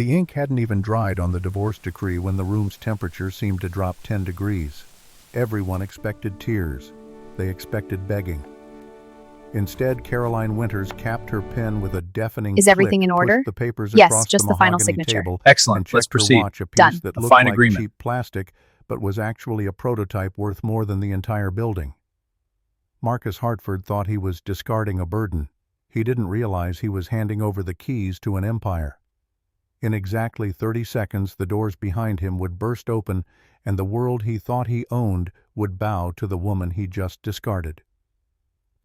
The ink hadn't even dried on the divorce decree when the room's temperature seemed to drop 10 degrees. Everyone expected tears. They expected begging. Instead, Caroline Winters capped her pen with a deafening Is everything click, in order? pushed the papers Yes, across just the the final mahogany signature. table, Excellent. and Let's checked her proceed. watch, a piece Done. that A looked fine like agreement. cheap plastic, but was actually a prototype worth more than the entire building. Marcus Hartford thought he was discarding a burden. He didn't realize he was handing over the keys to an empire. In exactly 30 seconds, the doors behind him would burst open, and the world he thought he owned would bow to the woman he just discarded.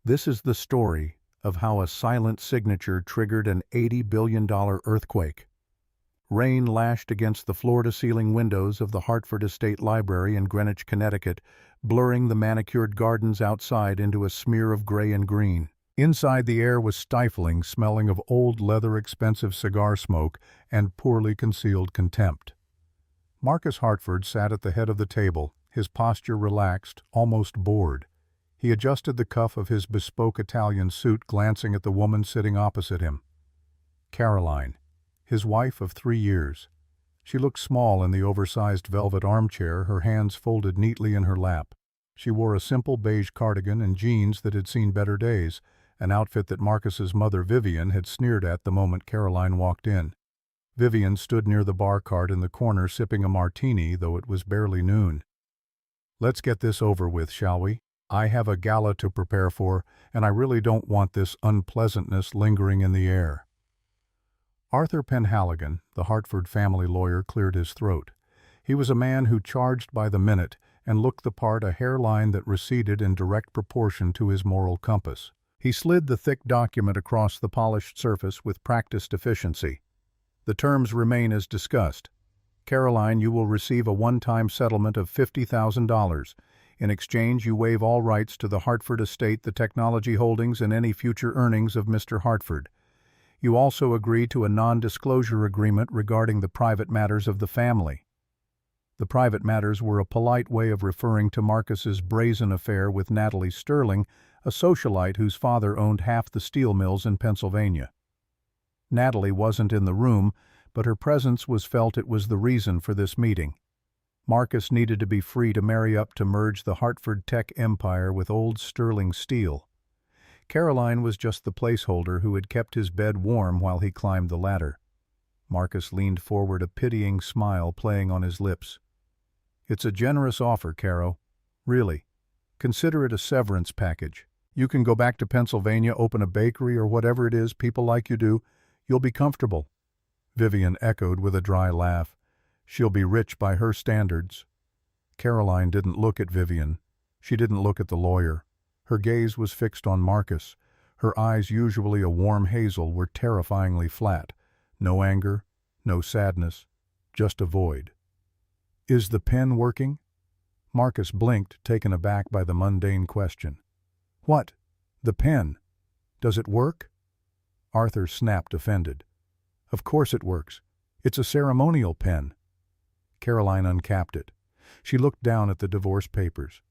This is the story of how a silent signature triggered an $80 billion earthquake. Rain lashed against the floor-to-ceiling windows of the Hartford Estate Library in Greenwich, Connecticut, blurring the manicured gardens outside into a smear of gray and green. Inside, the air was stifling, smelling of old leather, expensive cigar smoke, and poorly concealed contempt. Marcus Hartford sat at the head of the table, his posture relaxed, almost bored. He adjusted the cuff of his bespoke Italian suit, glancing at the woman sitting opposite him. Caroline, his wife of 3 years. She looked small in the oversized velvet armchair, her hands folded neatly in her lap. She wore a simple beige cardigan and jeans that had seen better days, an outfit that Marcus's mother Vivian had sneered at the moment Caroline walked in. Vivian stood near the bar cart in the corner sipping a martini, though it was barely noon. "Let's get this over with, shall we? I have a gala to prepare for, and I really don't want this unpleasantness lingering in the air." Arthur Penhaligon, the Hartford family lawyer, cleared his throat. He was a man who charged by the minute and looked the part, a hairline that receded in direct proportion to his moral compass. He slid the thick document across the polished surface with practiced efficiency. "The terms remain as discussed. Caroline, you will receive a one-time settlement of $50,000. In exchange, you waive all rights to the Hartford estate, the technology holdings, and any future earnings of Mr. Hartford. You also agree to a non-disclosure agreement regarding the private matters of the family." The private matters were a polite way of referring to Marcus's brazen affair with Natalie Sterling, a socialite whose father owned half the steel mills in Pennsylvania. Natalie wasn't in the room, but her presence was felt. It was the reason for this meeting. Marcus needed to be free to marry up to merge the Hartford tech empire with old Sterling Steel. Caroline was just the placeholder who had kept his bed warm while he climbed the ladder. Marcus leaned forward, a pitying smile playing on his lips. "It's a generous offer, Caro. Really. Consider it a severance package. You can go back to Pennsylvania, open a bakery or whatever it is people like you do. You'll be comfortable." Vivian echoed with a dry laugh. "She'll be rich by her standards." Caroline didn't look at Vivian. She didn't look at the lawyer. Her gaze was fixed on Marcus. Her eyes, usually a warm hazel, were terrifyingly flat. No anger, no sadness, just a void. "Is the pen working?" Marcus blinked, taken aback by the mundane question. "What? The pen? Does it work?" Arthur snapped, offended. "Of course it works. It's a ceremonial pen." Caroline uncapped it. She looked down at the divorce papers.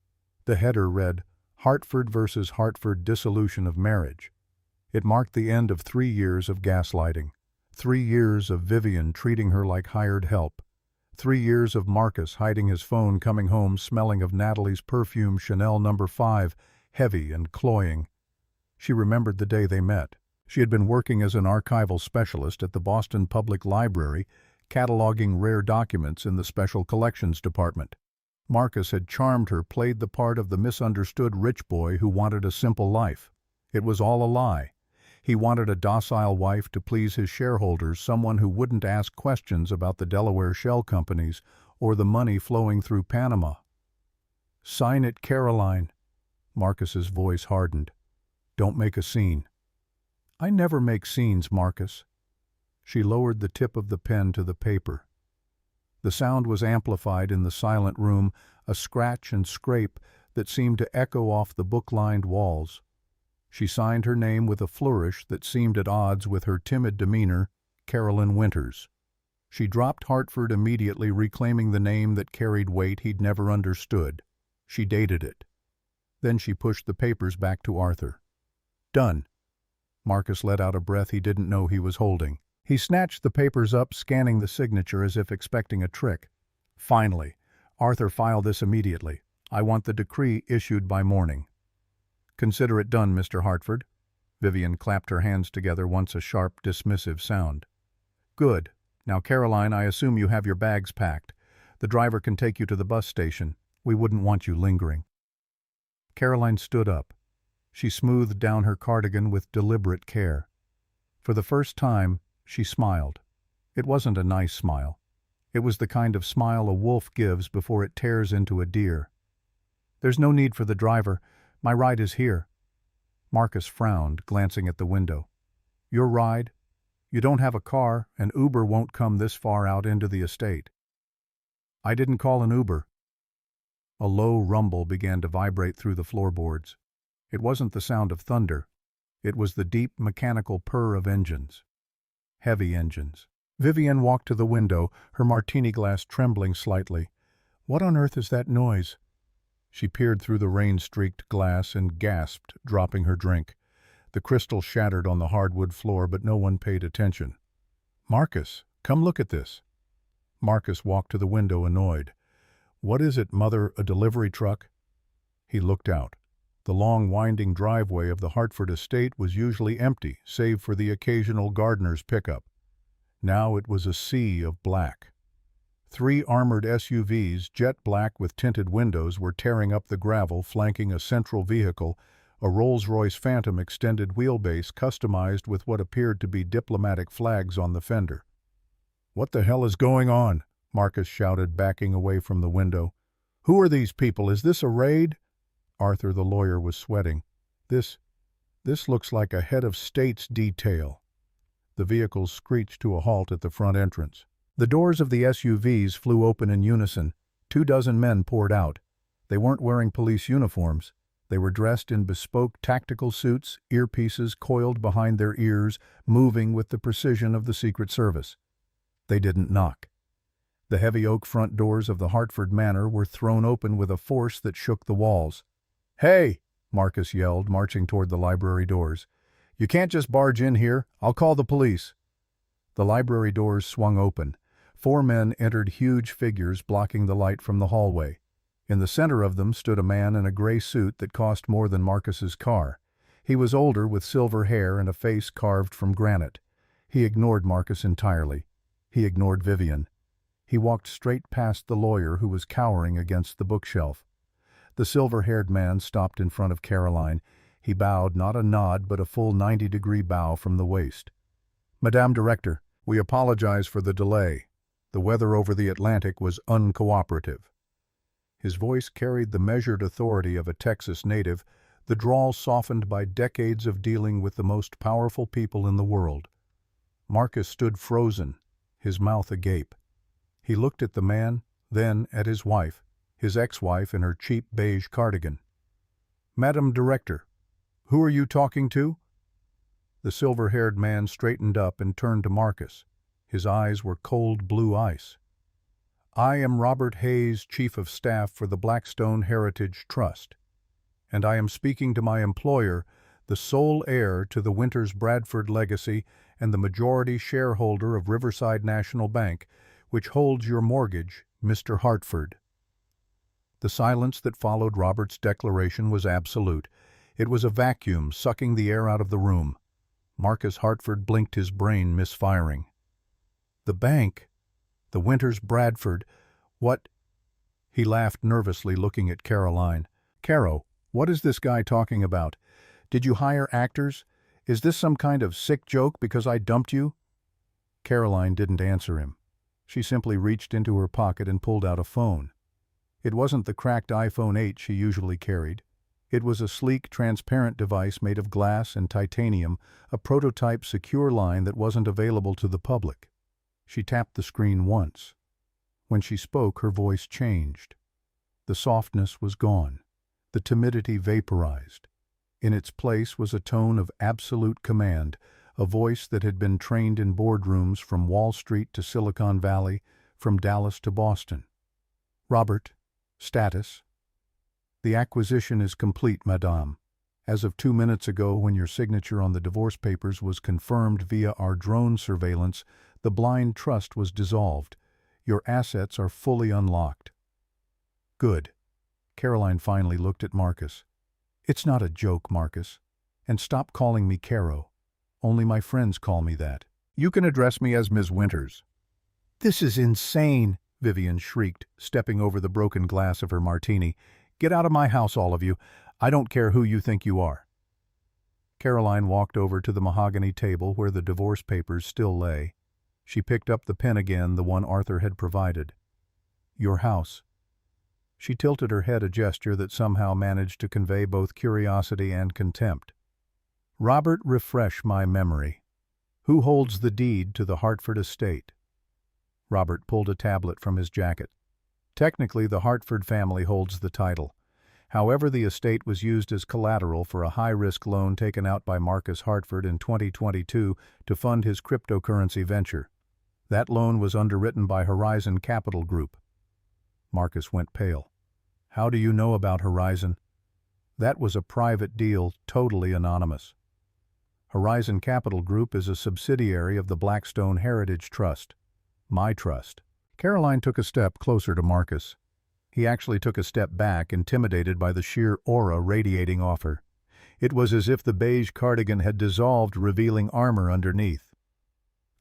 The header read, "Hartford versus Hartford Dissolution of Marriage." It marked the end of 3 years of gaslighting. 3 years of Vivian treating her like hired help. 3 years of Marcus hiding his phone, coming home smelling of Natalie's perfume Chanel No. 5, heavy and cloying. She remembered the day they met. She had been working as an archival specialist at the Boston Public Library, cataloging rare documents in the Special Collections Department. Marcus had charmed her, played the part of the misunderstood rich boy who wanted a simple life. It was all a lie. He wanted a docile wife to please his shareholders, someone who wouldn't ask questions about the Delaware shell companies or the money flowing through Panama. "Sign it, Caroline." Marcus's voice hardened. "Don't make a scene." "I never make scenes, Marcus." She lowered the tip of the pen to the paper. The sound was amplified in the silent room, a scratch and scrape that seemed to echo off the book-lined walls. She signed her name with a flourish that seemed at odds with her timid demeanor, Caroline Winters. She dropped Hartford immediately, reclaiming the name that carried weight he'd never understood. She dated it. Then she pushed the papers back to Arthur. "Done." Marcus let out a breath he didn't know he was holding. He snatched the papers up, scanning the signature as if expecting a trick. "Finally. Arthur, file this immediately. I want the decree issued by morning." "Consider it done, Mr. Hartford." Vivian clapped her hands together, once a sharp, dismissive sound. "Good. Now, Caroline, I assume you have your bags packed. The driver can take you to the bus station. We wouldn't want you lingering." Caroline stood up. She smoothed down her cardigan with deliberate care. For the first time, she smiled. It wasn't a nice smile. It was the kind of smile a wolf gives before it tears into a deer. "There's no need for the driver. My ride is here." Marcus frowned, glancing at the window. "Your ride? You don't have a car, and Uber won't come this far out into the estate." "I didn't call an Uber." A low rumble began to vibrate through the floorboards. It wasn't the sound of thunder. It was the deep mechanical purr of engines. Heavy engines. Vivian walked to the window, her martini glass trembling slightly. "What on earth is that noise?" She peered through the rain-streaked glass and gasped, dropping her drink. The crystal shattered on the hardwood floor, but no one paid attention. "Marcus, come look at this." Marcus walked to the window, annoyed. "What is it, Mother, a delivery truck?" He looked out. The long, winding driveway of the Hartford estate was usually empty, save for the occasional gardener's pickup. Now it was a sea of black. 3 armored SUVs, jet black with tinted windows, were tearing up the gravel, flanking a central vehicle, a Rolls-Royce Phantom extended wheelbase customized with what appeared to be diplomatic flags on the fender. "What the hell is going on?" Marcus shouted, backing away from the window. "Who are these people? Is this a raid?" Arthur, the lawyer, was sweating. This looks like a head of state's detail." The vehicles screeched to a halt at the front entrance. The doors of the SUVs flew open in unison. 24 men poured out. They weren't wearing police uniforms. They were dressed in bespoke tactical suits, earpieces coiled behind their ears, moving with the precision of the Secret Service. They didn't knock. The heavy oak front doors of the Hartford Manor were thrown open with a force that shook the walls. "Hey!" Marcus yelled, marching toward the library doors. "You can't just barge in here. I'll call the police." The library doors swung open. 4 men entered, huge figures blocking the light from the hallway. In the center of them stood a man in a gray suit that cost more than Marcus's car. He was older, with silver hair and a face carved from granite. He ignored Marcus entirely. He ignored Vivian. He walked straight past the lawyer, who was cowering against the bookshelf. The silver-haired man stopped in front of Caroline. He bowed, not a nod, but a full 90-degree bow from the waist. "Madame Director, we apologize for the delay. The weather over the Atlantic was uncooperative." His voice carried the measured authority of a Texas native, the drawl softened by decades of dealing with the most powerful people in the world. Marcus stood frozen, his mouth agape. He looked at the man, then at his wife, his ex-wife in her cheap beige cardigan. "Madam Director, who are you talking to?" The silver-haired man straightened up and turned to Marcus. His eyes were cold blue ice. "I am Robert Hayes, Chief of Staff for the Blackstone Heritage Trust, and I am speaking to my employer, the sole heir to the Winters Bradford legacy and the majority shareholder of Riverside National Bank, which holds your mortgage, Mr. Hartford." The silence that followed Robert's declaration was absolute. It was a vacuum sucking the air out of the room. Marcus Hartford blinked, his brain misfiring. "The bank? The Winters Bradford? What?" He laughed nervously, looking at Caroline. "Caro, what is this guy talking about? Did you hire actors? Is this some kind of sick joke because I dumped you?" Caroline didn't answer him. She simply reached into her pocket and pulled out a phone. It wasn't the cracked iPhone 8 she usually carried. It was a sleek, transparent device made of glass and titanium, a prototype secure line that wasn't available to the public. She tapped the screen once. When she spoke, her voice changed. The softness was gone. The timidity vaporized. In its place was a tone of absolute command, a voice that had been trained in boardrooms from Wall Street to Silicon Valley, from Dallas to Boston. "Robert, status?" "The acquisition is complete, madame. As of 2 minutes ago, when your signature on the divorce papers was confirmed via our drone surveillance, the blind trust was dissolved. Your assets are fully unlocked." "Good." Caroline finally looked at Marcus. "It's not a joke, Marcus. And stop calling me Caro. Only my friends call me that. You can address me as Ms. Winters." "This is insane," Vivian shrieked, stepping over the broken glass of her martini. "Get out of my house, all of you. I don't care who you think you are." Caroline walked over to the mahogany table where the divorce papers still lay. She picked up the pen again, the one Arthur had provided. "Your house." She tilted her head, a gesture that somehow managed to convey both curiosity and contempt. "Robert, refresh my memory. Who holds the deed to the Hartford estate?" Robert pulled a tablet from his jacket. "Technically, the Hartford family holds the title. However, the estate was used as collateral for a high-risk loan taken out by Marcus Hartford in 2022 to fund his cryptocurrency venture. That loan was underwritten by Horizon Capital Group." Marcus went pale. "How do you know about Horizon?" "That was a private deal, totally anonymous. Horizon Capital Group is a subsidiary of the Blackstone Heritage Trust. My trust." Caroline took a step closer to Marcus. He actually took a step back, intimidated by the sheer aura radiating off her. It was as if the beige cardigan had dissolved, revealing armor underneath.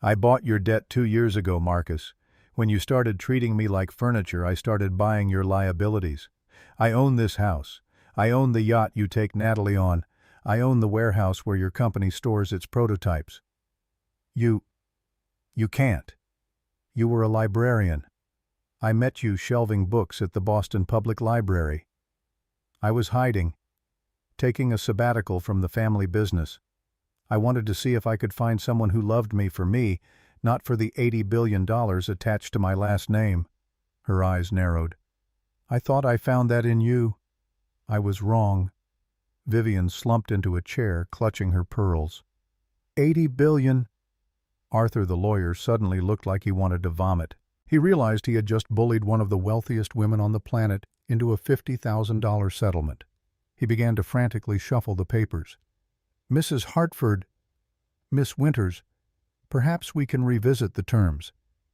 "I bought your debt 2 years ago, Marcus. When you started treating me like furniture, I started buying your liabilities. I own this house. I own the yacht you take Natalie on. I own the warehouse where your company stores its prototypes. You can't. You were a librarian. I met you shelving books at the Boston Public Library. I was hiding, taking a sabbatical from the family business. I wanted to see if I could find someone who loved me for me, not for the $80 billion attached to my last name." Her eyes narrowed. "I thought I found that in you. I was wrong." Vivian slumped into a chair, clutching her pearls. $80 billion. Arthur, the lawyer, suddenly looked like he wanted to vomit. He realized he had just bullied one of the wealthiest women on the planet into a $50,000 settlement. He began to frantically shuffle the papers. "Mrs. Hartford, Miss Winters, perhaps we can revisit the terms.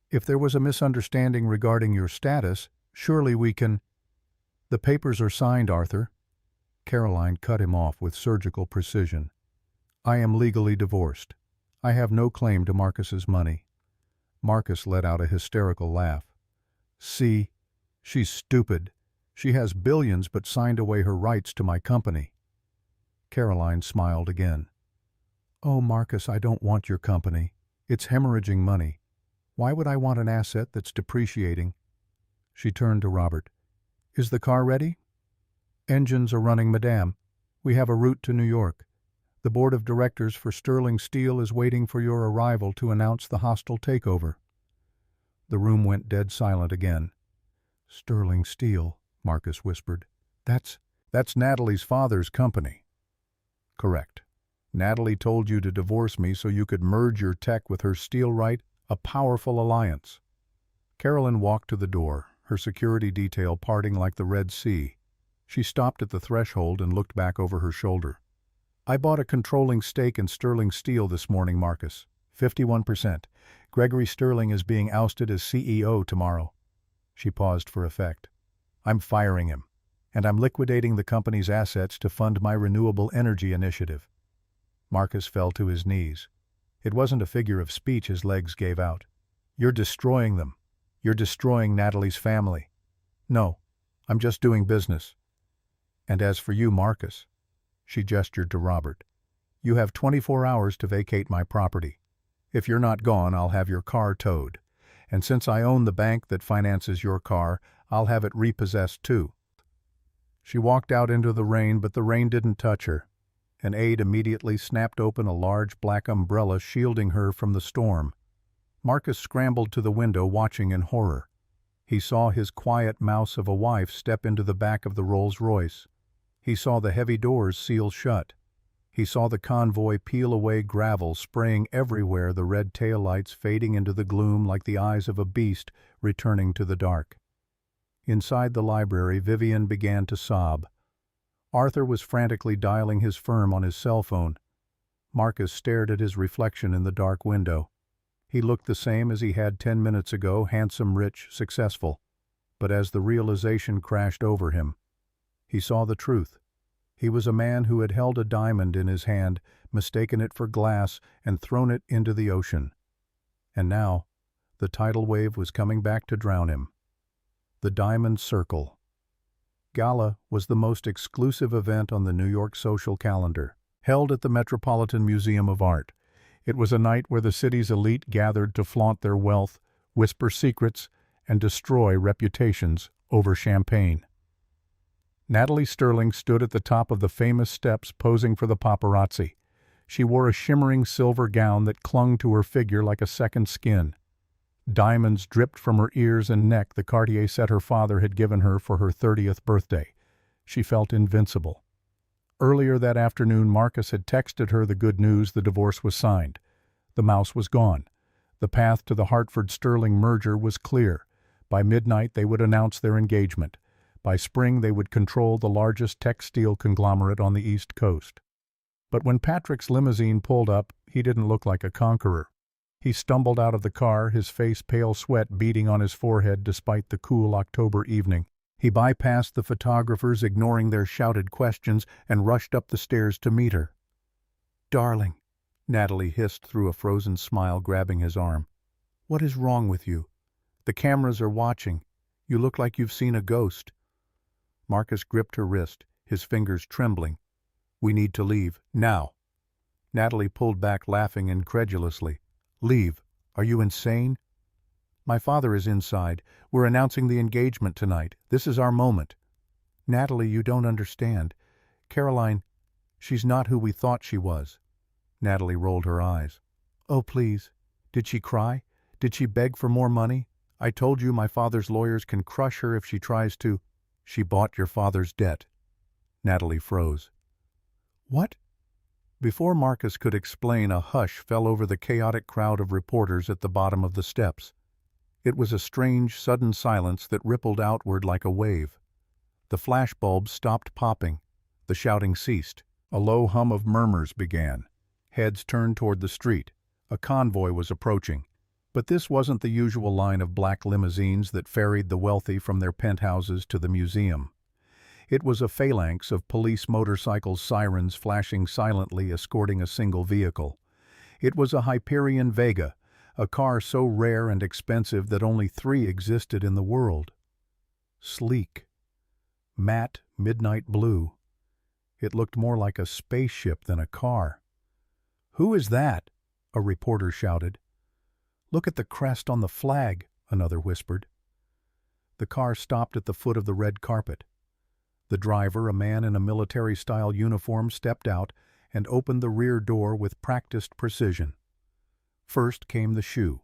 If there was a misunderstanding regarding your status, surely we can—" "The papers are signed, Arthur." Caroline cut him off with surgical precision. "I am legally divorced. I have no claim to Marcus's money." Marcus let out a hysterical laugh. "See, she's stupid. She has billions but signed away her rights to my company." Caroline smiled again. "Oh, Marcus, I don't want your company. It's hemorrhaging money. Why would I want an asset that's depreciating?" She turned to Robert. "Is the car ready?" "Engines are running, madame. We have a route to New York. The board of directors for Sterling Steel is waiting for your arrival to announce the hostile takeover." The room went dead silent again. "Sterling Steel," Marcus whispered. That's Natalie's father's company." "Correct. Natalie told you to divorce me so you could merge your tech with her steel right, a powerful alliance." Carolyn walked to the door, her security detail parting like the Red Sea. She stopped at the threshold and looked back over her shoulder. "I bought a controlling stake in Sterling Steel this morning, Marcus. 51%. Gregory Sterling is being ousted as CEO tomorrow." She paused for effect. "I'm firing him, and I'm liquidating the company's assets to fund my renewable energy initiative." Marcus fell to his knees. It wasn't a figure of speech, his legs gave out. "You're destroying them. You're destroying Natalie's family." "No, I'm just doing business. And as for you, Marcus," she gestured to Robert, "you have 24 hours to vacate my property. If you're not gone, I'll have your car towed. And since I own the bank that finances your car, I'll have it repossessed too." She walked out into the rain, but the rain didn't touch her. An aide immediately snapped open a large black umbrella, shielding her from the storm. Marcus scrambled to the window, watching in horror. He saw his quiet mouse of a wife step into the back of the Rolls-Royce. He saw the heavy doors seal shut. He saw the convoy peel away gravel, spraying everywhere, the red taillights fading into the gloom like the eyes of a beast returning to the dark. Inside the library, Vivian began to sob. Arthur was frantically dialing his firm on his cell phone. Marcus stared at his reflection in the dark window. He looked the same as he had 10 minutes ago, handsome, rich, successful. But as the realization crashed over him, he saw the truth. He was a man who had held a diamond in his hand, mistaken it for glass, and thrown it into the ocean. And now, the tidal wave was coming back to drown him. The Diamond Circle. Gala was the most exclusive event on the New York social calendar, held at the Metropolitan Museum of Art. It was a night where the city's elite gathered to flaunt their wealth, whisper secrets, and destroy reputations over champagne. Natalie Sterling stood at the top of the famous steps posing for the paparazzi. She wore a shimmering silver gown that clung to her figure like a second skin. Diamonds dripped from her ears and neck, the Cartier set her father had given her for her 30th birthday. She felt invincible. Earlier that afternoon, Marcus had texted her the good news: the divorce was signed. The mouse was gone. The path to the Hartford-Sterling merger was clear. By midnight, they would announce their engagement. By spring, they would control the largest textile conglomerate on the East Coast. But when Patrick's limousine pulled up, he didn't look like a conqueror. He stumbled out of the car, his face pale sweat beading on his forehead despite the cool October evening. He bypassed the photographers, ignoring their shouted questions, and rushed up the stairs to meet her. "Darling," Natalie hissed through a frozen smile, grabbing his arm. "What is wrong with you? The cameras are watching. You look like you've seen a ghost." Marcus gripped her wrist, his fingers trembling. "We need to leave, now." Natalie pulled back, laughing incredulously. "Leave? Are you insane?" "My father is inside. We're announcing the engagement tonight. This is our moment." "Natalie, you don't understand. Caroline, she's not who we thought she was." Natalie rolled her eyes. "Oh, please. Did she cry? Did she beg for more money? I told you my father's lawyers can crush her if she tries to." "She bought your father's debt." Natalie froze. "What?" Before Marcus could explain, a hush fell over the chaotic crowd of reporters at the bottom of the steps. It was a strange, sudden silence that rippled outward like a wave. The flashbulbs stopped popping. The shouting ceased. A low hum of murmurs began. Heads turned toward the street. A convoy was approaching. But this wasn't the usual line of black limousines that ferried the wealthy from their penthouses to the museum. It was a phalanx of police motorcycles, sirens flashing silently, escorting a single vehicle. It was a Hyperion Vega, a car so rare and expensive that only 3 existed in the world. Sleek. Matte midnight blue. It looked more like a spaceship than a car. "Who is that?" a reporter shouted. "Look at the crest on the flag," another whispered. The car stopped at the foot of the red carpet. The driver, a man in a military-style uniform, stepped out and opened the rear door with practiced precision. First came the shoe,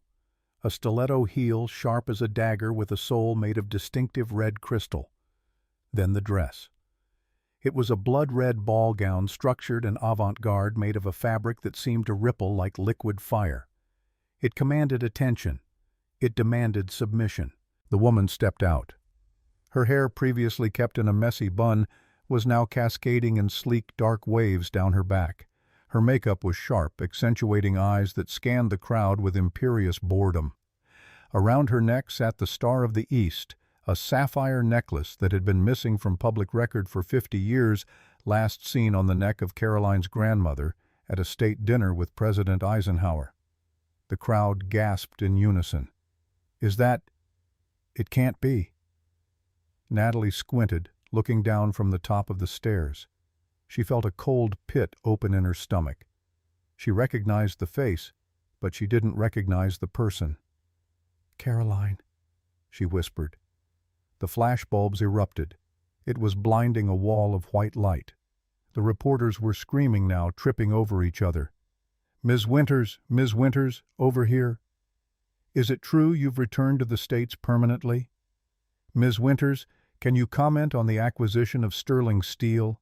a stiletto heel sharp as a dagger with a sole made of distinctive red crystal. Then the dress. It was a blood-red ball gown, structured and avant-garde, made of a fabric that seemed to ripple like liquid fire. It commanded attention. It demanded submission. The woman stepped out. Her hair, previously kept in a messy bun, was now cascading in sleek, dark waves down her back. Her makeup was sharp, accentuating eyes that scanned the crowd with imperious boredom. Around her neck sat the Star of the East, a sapphire necklace that had been missing from public record for 50 years, last seen on the neck of Caroline's grandmother at a state dinner with President Eisenhower. The crowd gasped in unison. "Is that... It can't be." Natalie squinted, looking down from the top of the stairs. She felt a cold pit open in her stomach. She recognized the face, but she didn't recognize the person. "Caroline," she whispered. The flashbulbs erupted. It was blinding a wall of white light. The reporters were screaming now, tripping over each other. Ms. Winters, over here. Is it true you've returned to the States permanently? Ms. Winters, can you comment on the acquisition of sterling steel?"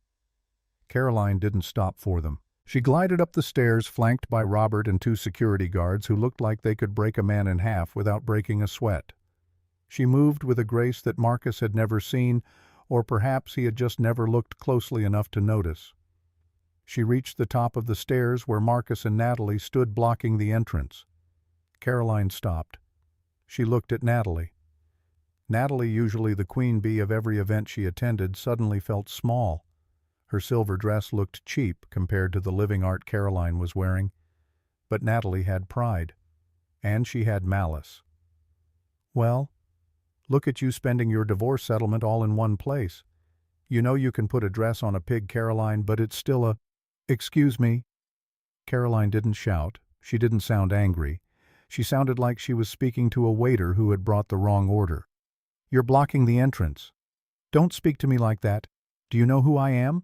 Caroline didn't stop for them. She glided up the stairs, flanked by Robert and 2 security guards who looked like they could break a man in half without breaking a sweat. She moved with a grace that Marcus had never seen, or perhaps he had just never looked closely enough to notice. She reached the top of the stairs where Marcus and Natalie stood blocking the entrance. Caroline stopped. She looked at Natalie. Natalie, usually the queen bee of every event she attended, suddenly felt small. Her silver dress looked cheap compared to the living art Caroline was wearing. But Natalie had pride. And she had malice. "Well, look at you spending your divorce settlement all in one place. You know you can put a dress on a pig, Caroline, but it's still a—" "Excuse me." Caroline didn't shout. She didn't sound angry. She sounded like she was speaking to a waiter who had brought the wrong order. "You're blocking the entrance. Don't speak to me like that. Do you know who I am?"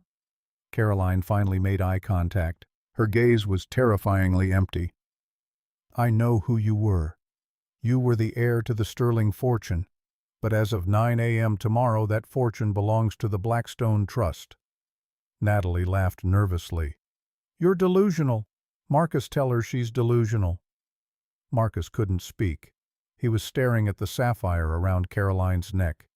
Caroline finally made eye contact. Her gaze was terrifyingly empty. "I know who you were. You were the heir to the Sterling fortune, but as of 9 a.m. tomorrow that fortune belongs to the Blackstone Trust." Natalie laughed nervously. "You're delusional. Marcus, tell her she's delusional." Marcus couldn't speak. He was staring at the sapphire around Caroline's neck.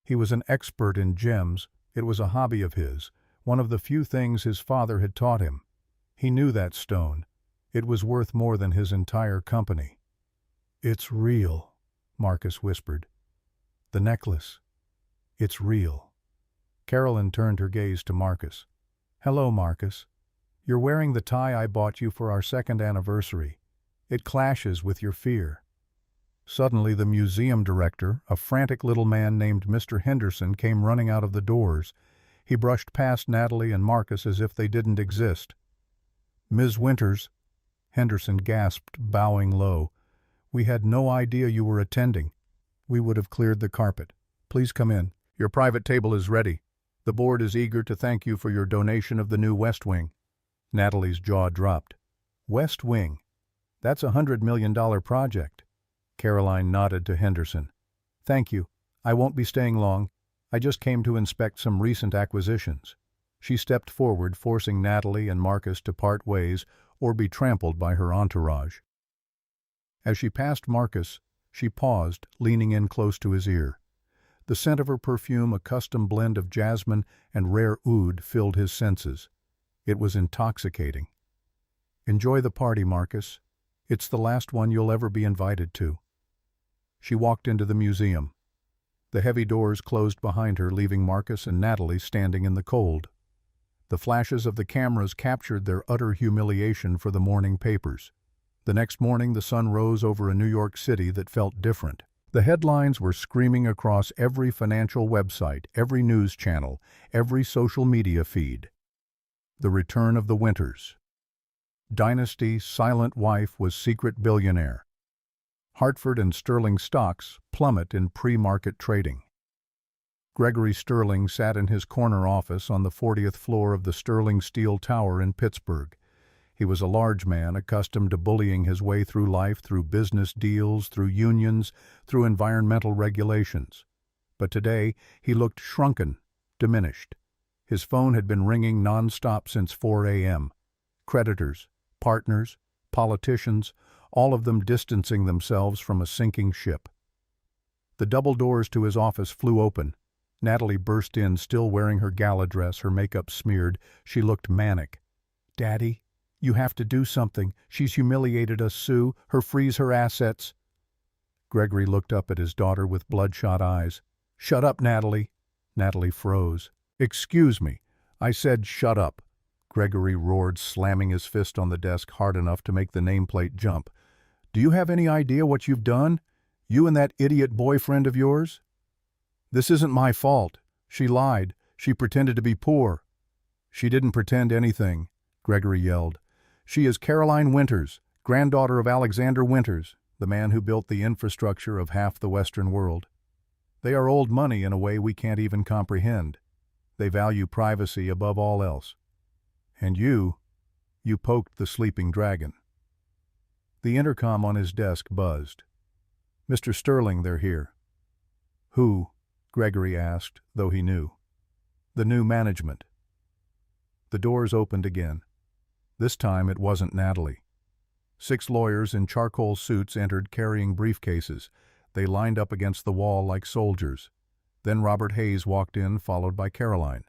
He was an expert in gems. It was a hobby of his, one of the few things his father had taught him. He knew that stone. It was worth more than his entire company. "It's real," Marcus whispered. "The necklace. It's real." Caroline turned her gaze to Marcus. "Hello, Marcus. You're wearing the tie I bought you for our second anniversary. It clashes with your fear." Suddenly the museum director, a frantic little man named Mr. Henderson, came running out of the doors. He brushed past Natalie and Marcus as if they didn't exist. "Ms. Winters," Henderson gasped, bowing low. "We had no idea you were attending. We would have cleared the carpet. Please come in. Your private table is ready. The board is eager to thank you for your donation of the new West Wing." Natalie's jaw dropped. "West Wing? That's $100 million project." Caroline nodded to Henderson. "Thank you. I won't be staying long. I just came to inspect some recent acquisitions." She stepped forward, forcing Natalie and Marcus to part ways or be trampled by her entourage. As she passed Marcus, she paused, leaning in close to his ear. The scent of her perfume, a custom blend of jasmine and rare oud, filled his senses. It was intoxicating. "Enjoy the party, Marcus. It's the last one you'll ever be invited to." She walked into the museum. The heavy doors closed behind her, leaving Marcus and Natalie standing in the cold. The flashes of the cameras captured their utter humiliation for the morning papers. The next morning the sun rose over a New York City that felt different. The headlines were screaming across every financial website, every news channel, every social media feed. The return of the Winters. Dynasty silent wife was secret billionaire. Hartford and Sterling stocks plummet in pre-market trading. Gregory Sterling sat in his corner office on the 40th floor of the Sterling Steel Tower in Pittsburgh. He was a large man, accustomed to bullying his way through life, through business deals, through unions, through environmental regulations. But today he looked shrunken, diminished. His phone had been ringing non-stop since 4 a.m. Creditors, partners, politicians, all of them distancing themselves from a sinking ship. The double doors to his office flew open. Natalie burst in, still wearing her gala dress, her makeup smeared. She looked manic. "Daddy, you have to do something. She's humiliated us, Sue. Freeze her assets." Gregory looked up at his daughter with bloodshot eyes. "Shut up, Natalie." Natalie froze. "Excuse me. I said shut up." Gregory roared, slamming his fist on the desk hard enough to make the nameplate jump. "Do you have any idea what you've done? You and that idiot boyfriend of yours?" "This isn't my fault. She lied. She pretended to be poor." "She didn't pretend anything," Gregory yelled. "She is Caroline Winters, granddaughter of Alexander Winters, the man who built the infrastructure of half the Western world. They are old money in a way we can't even comprehend. They value privacy above all else. And you poked the sleeping dragon." The intercom on his desk buzzed. "Mr. Sterling, they're here." "Who?" Gregory asked, though he knew. "The new management." The doors opened again. This time it wasn't Natalie. 6 lawyers in charcoal suits entered carrying briefcases. They lined up against the wall like soldiers. Then Robert Hayes walked in, followed by Caroline.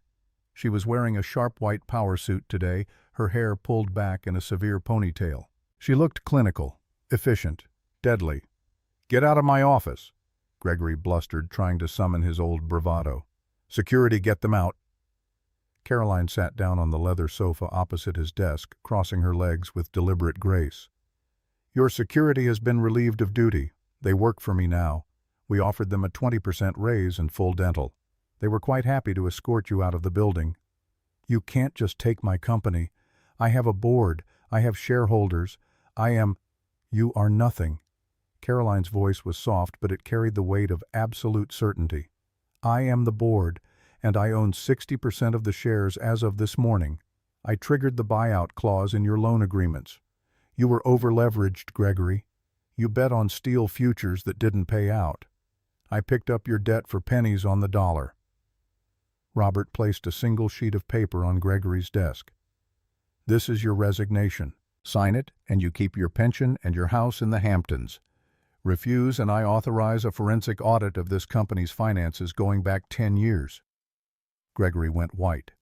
She was wearing a sharp white power suit today, her hair pulled back in a severe ponytail. She looked clinical, efficient, deadly. "Get out of my office," Gregory blustered, trying to summon his old bravado. "Security, get them out." Caroline sat down on the leather sofa opposite his desk, crossing her legs with deliberate grace. "Your security has been relieved of duty. They work for me now. We offered them a 20% raise and full dental. They were quite happy to escort you out of the building." "You can't just take my company. I have a board. I have shareholders. You are nothing." Caroline's voice was soft, but it carried the weight of absolute certainty. "I am the board, and I own 60% of the shares as of this morning. I triggered the buyout clause in your loan agreements. You were over-leveraged, Gregory. You bet on steel futures that didn't pay out. I picked up your debt for pennies on the dollar." Robert placed a single sheet of paper on Gregory's desk. "This is your resignation. Sign it, and you keep your pension and your house in the Hamptons. Refuse, and I authorize a forensic audit of this company's finances going back 10 years. Gregory went white.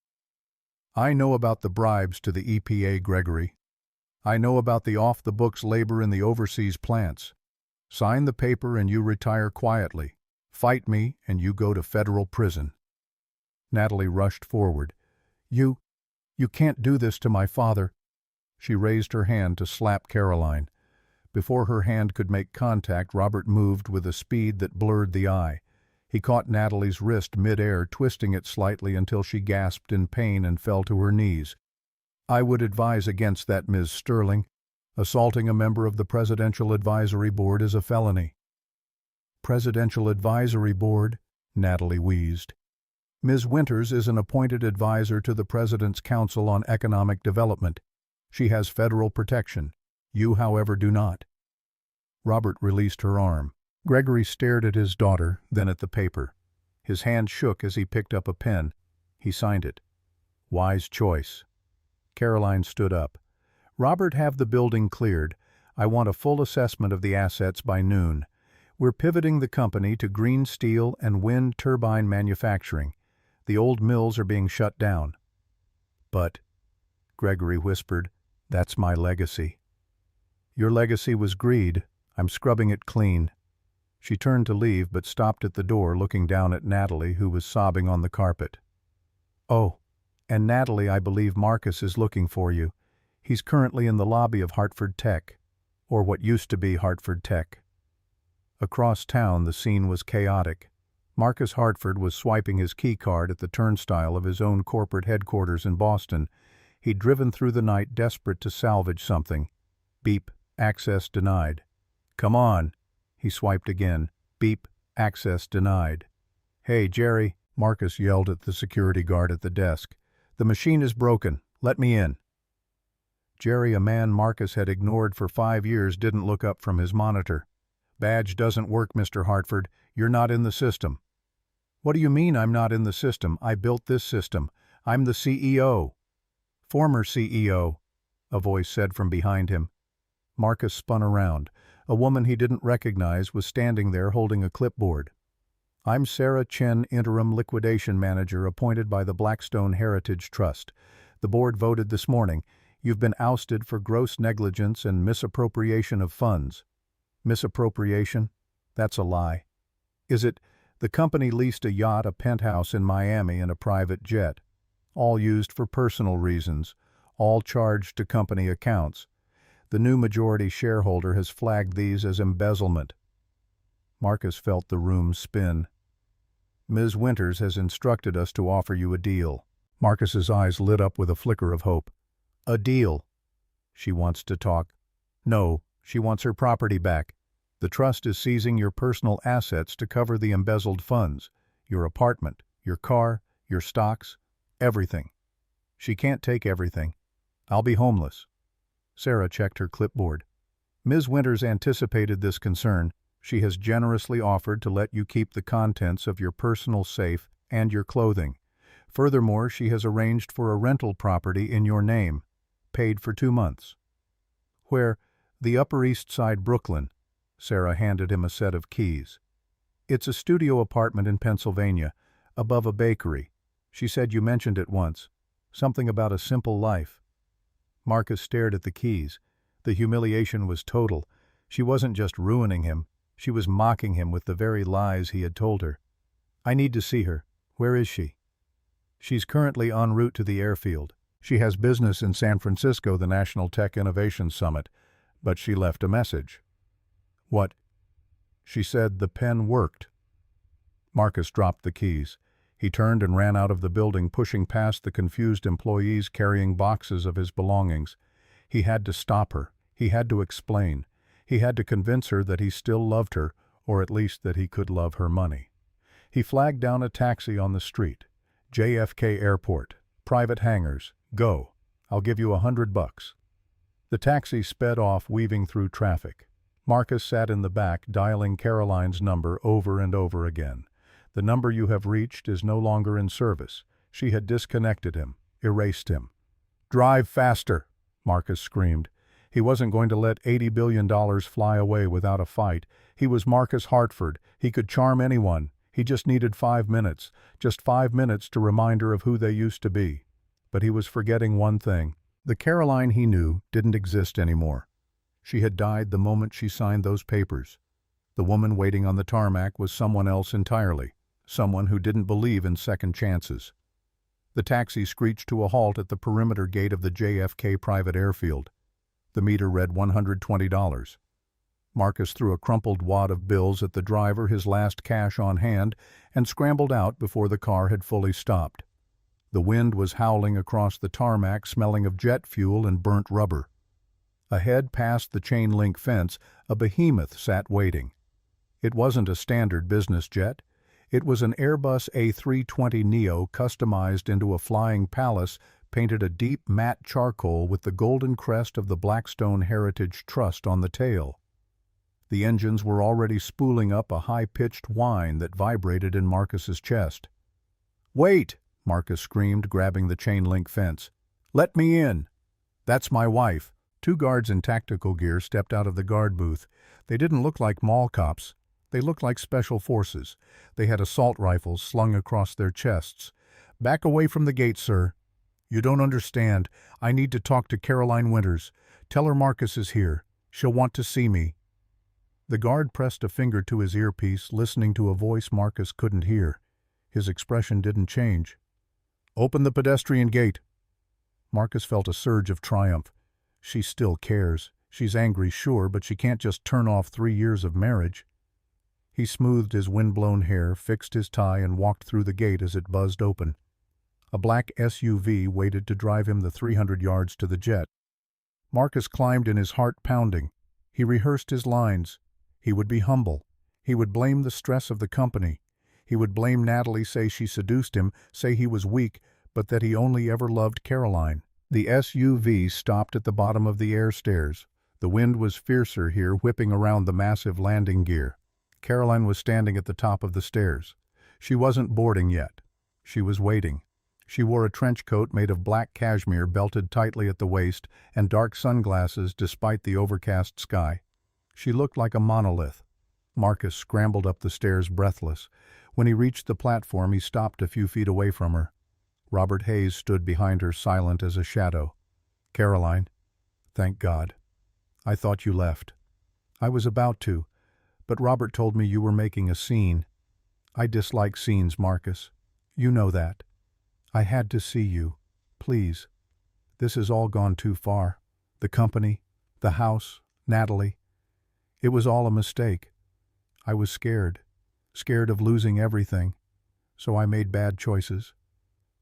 "I know about the bribes to the EPA, Gregory. I know about the off-the-books labor in the overseas plants. Sign the paper and you retire quietly. Fight me and you go to federal prison." Natalie rushed forward. You can't do this to my father." She raised her hand to slap Caroline. Before her hand could make contact, Robert moved with a speed that blurred the eye. He caught Natalie's wrist mid-air, twisting it slightly until she gasped in pain and fell to her knees. "I would advise against that, Ms. Sterling. Assaulting a member of the Presidential Advisory Board is a felony." "Presidential Advisory Board?" Natalie wheezed. "Ms. Winters is an appointed advisor to the President's Council on Economic Development. She has federal protection. You, however, do not." Robert released her arm. Gregory stared at his daughter, then at the paper. His hand shook as he picked up a pen. He signed it. "Wise choice." Caroline stood up. "Robert, have the building cleared. I want a full assessment of the assets by noon. We're pivoting the company to green steel and wind turbine manufacturing. The old mills are being shut down." "But," Gregory whispered, "that's my legacy." "Your legacy was greed. I'm scrubbing it clean." She turned to leave, but stopped at the door, looking down at Natalie, who was sobbing on the carpet. "Oh, and Natalie, I believe Marcus is looking for you. He's currently in the lobby of Hartford Tech, or what used to be Hartford Tech." Across town, the scene was chaotic. Marcus Hartford was swiping his key card at the turnstile of his own corporate headquarters in Boston. He'd driven through the night desperate to salvage something. Beep, access denied. "Come on." He swiped again. Beep, access denied. "Hey, Jerry," Marcus yelled at the security guard at the desk. "The machine is broken. Let me in." Jerry, a man Marcus had ignored for 5 years, didn't look up from his monitor. "Badge doesn't work, Mr. Hartford. You're not in the system." "What do you mean I'm not in the system? I built this system. I'm the CEO." "Former CEO," a voice said from behind him. Marcus spun around. A woman he didn't recognize was standing there holding a clipboard. "I'm Sarah Chen, interim liquidation manager appointed by the Blackstone Heritage Trust. The board voted this morning. You've been ousted for gross negligence and misappropriation of funds." "Misappropriation? That's a lie." "Is it? The company leased a yacht, a penthouse in Miami, and a private jet. All used for personal reasons, all charged to company accounts. The new majority shareholder has flagged these as embezzlement." Marcus felt the room spin. "Ms. Winters has instructed us to offer you a deal." Marcus's eyes lit up with a flicker of hope. "A deal?" "She wants to talk." "No, she wants her property back. The trust is seizing your personal assets to cover the embezzled funds. Your apartment, your car, your stocks, everything. She can't take everything. I'll be homeless." Sarah checked her clipboard. "Ms. Winters anticipated this concern. She has generously offered to let you keep the contents of your personal safe and your clothing. Furthermore, she has arranged for a rental property in your name, paid for 2 months." "Where?" "The Upper East Side, Brooklyn." Sarah handed him a set of keys. It's a studio apartment in Pennsylvania, above a bakery. She said you mentioned it once. Something about a simple life. Marcus stared at the keys. The humiliation was total. She wasn't just ruining him. She was mocking him with the very lies he had told her. I need to see her. Where is she? She's currently en route to the airfield. She has business in San Francisco, the National Tech Innovation Summit, but she left a message. What? She said the pen worked. Marcus dropped the keys. He turned and ran out of the building, pushing past the confused employees carrying boxes of his belongings. He had to stop her. He had to explain. He had to convince her that he still loved her, or at least that he could love her money. He flagged down a taxi on the street. JFK Airport. Private hangars. Go. I'll give you $100. The taxi sped off, weaving through traffic. Marcus sat in the back, dialing Caroline's number over and over again. The number you have reached is no longer in service. She had disconnected him, erased him. Drive faster, Marcus screamed. He wasn't going to let $80 billion fly away without a fight. He was Marcus Hartford. He could charm anyone. He just needed 5 minutes, just 5 minutes to remind her of who they used to be. But he was forgetting one thing. The Caroline he knew didn't exist anymore. She had died the moment she signed those papers. The woman waiting on the tarmac was someone else entirely, someone who didn't believe in second chances. The taxi screeched to a halt at the perimeter gate of the JFK private airfield. The meter read $120. Marcus threw a crumpled wad of bills at the driver, his last cash on hand, and scrambled out before the car had fully stopped. The wind was howling across the tarmac, smelling of jet fuel and burnt rubber. Ahead, past the chain-link fence, a behemoth sat waiting. It wasn't a standard business jet. It was an Airbus A320neo customized into a flying palace, painted a deep matte charcoal with the golden crest of the Blackstone Heritage Trust on the tail. The engines were already spooling up a high-pitched whine that vibrated in Marcus's chest. "Wait!" Marcus screamed, grabbing the chain-link fence. "Let me in!" "That's my wife." 2 guards in tactical gear stepped out of the guard booth. They didn't look like mall cops. They looked like special forces. They had assault rifles slung across their chests. "Back away from the gate, sir." "You don't understand. I need to talk to Caroline Winters. Tell her Marcus is here. She'll want to see me." The guard pressed a finger to his earpiece, listening to a voice Marcus couldn't hear. His expression didn't change. "Open the pedestrian gate." Marcus felt a surge of triumph. She still cares. She's angry, sure, but she can't just turn off 3 years of marriage. He smoothed his wind-blown hair, fixed his tie, and walked through the gate as it buzzed open. A black SUV waited to drive him the 300 yards to the jet. Marcus climbed in, his heart pounding. He rehearsed his lines. He would be humble. He would blame the stress of the company. He would blame Natalie, say she seduced him, say he was weak, but that he only ever loved Caroline. The SUV stopped at the bottom of the air stairs. The wind was fiercer here, whipping around the massive landing gear. Caroline was standing at the top of the stairs. She wasn't boarding yet. She was waiting. She wore a trench coat made of black cashmere belted tightly at the waist and dark sunglasses despite the overcast sky. She looked like a monolith. Marcus scrambled up the stairs breathless. When he reached the platform, he stopped a few feet away from her. Robert Hayes stood behind her, silent as a shadow. "Caroline, thank God. I thought you left." "I was about to, but Robert told me you were making a scene." "I dislike scenes, Marcus. You know that. I had to see you. Please. This has all gone too far. The company, the house, Natalie. It was all a mistake. I was scared of losing everything, so I made bad choices.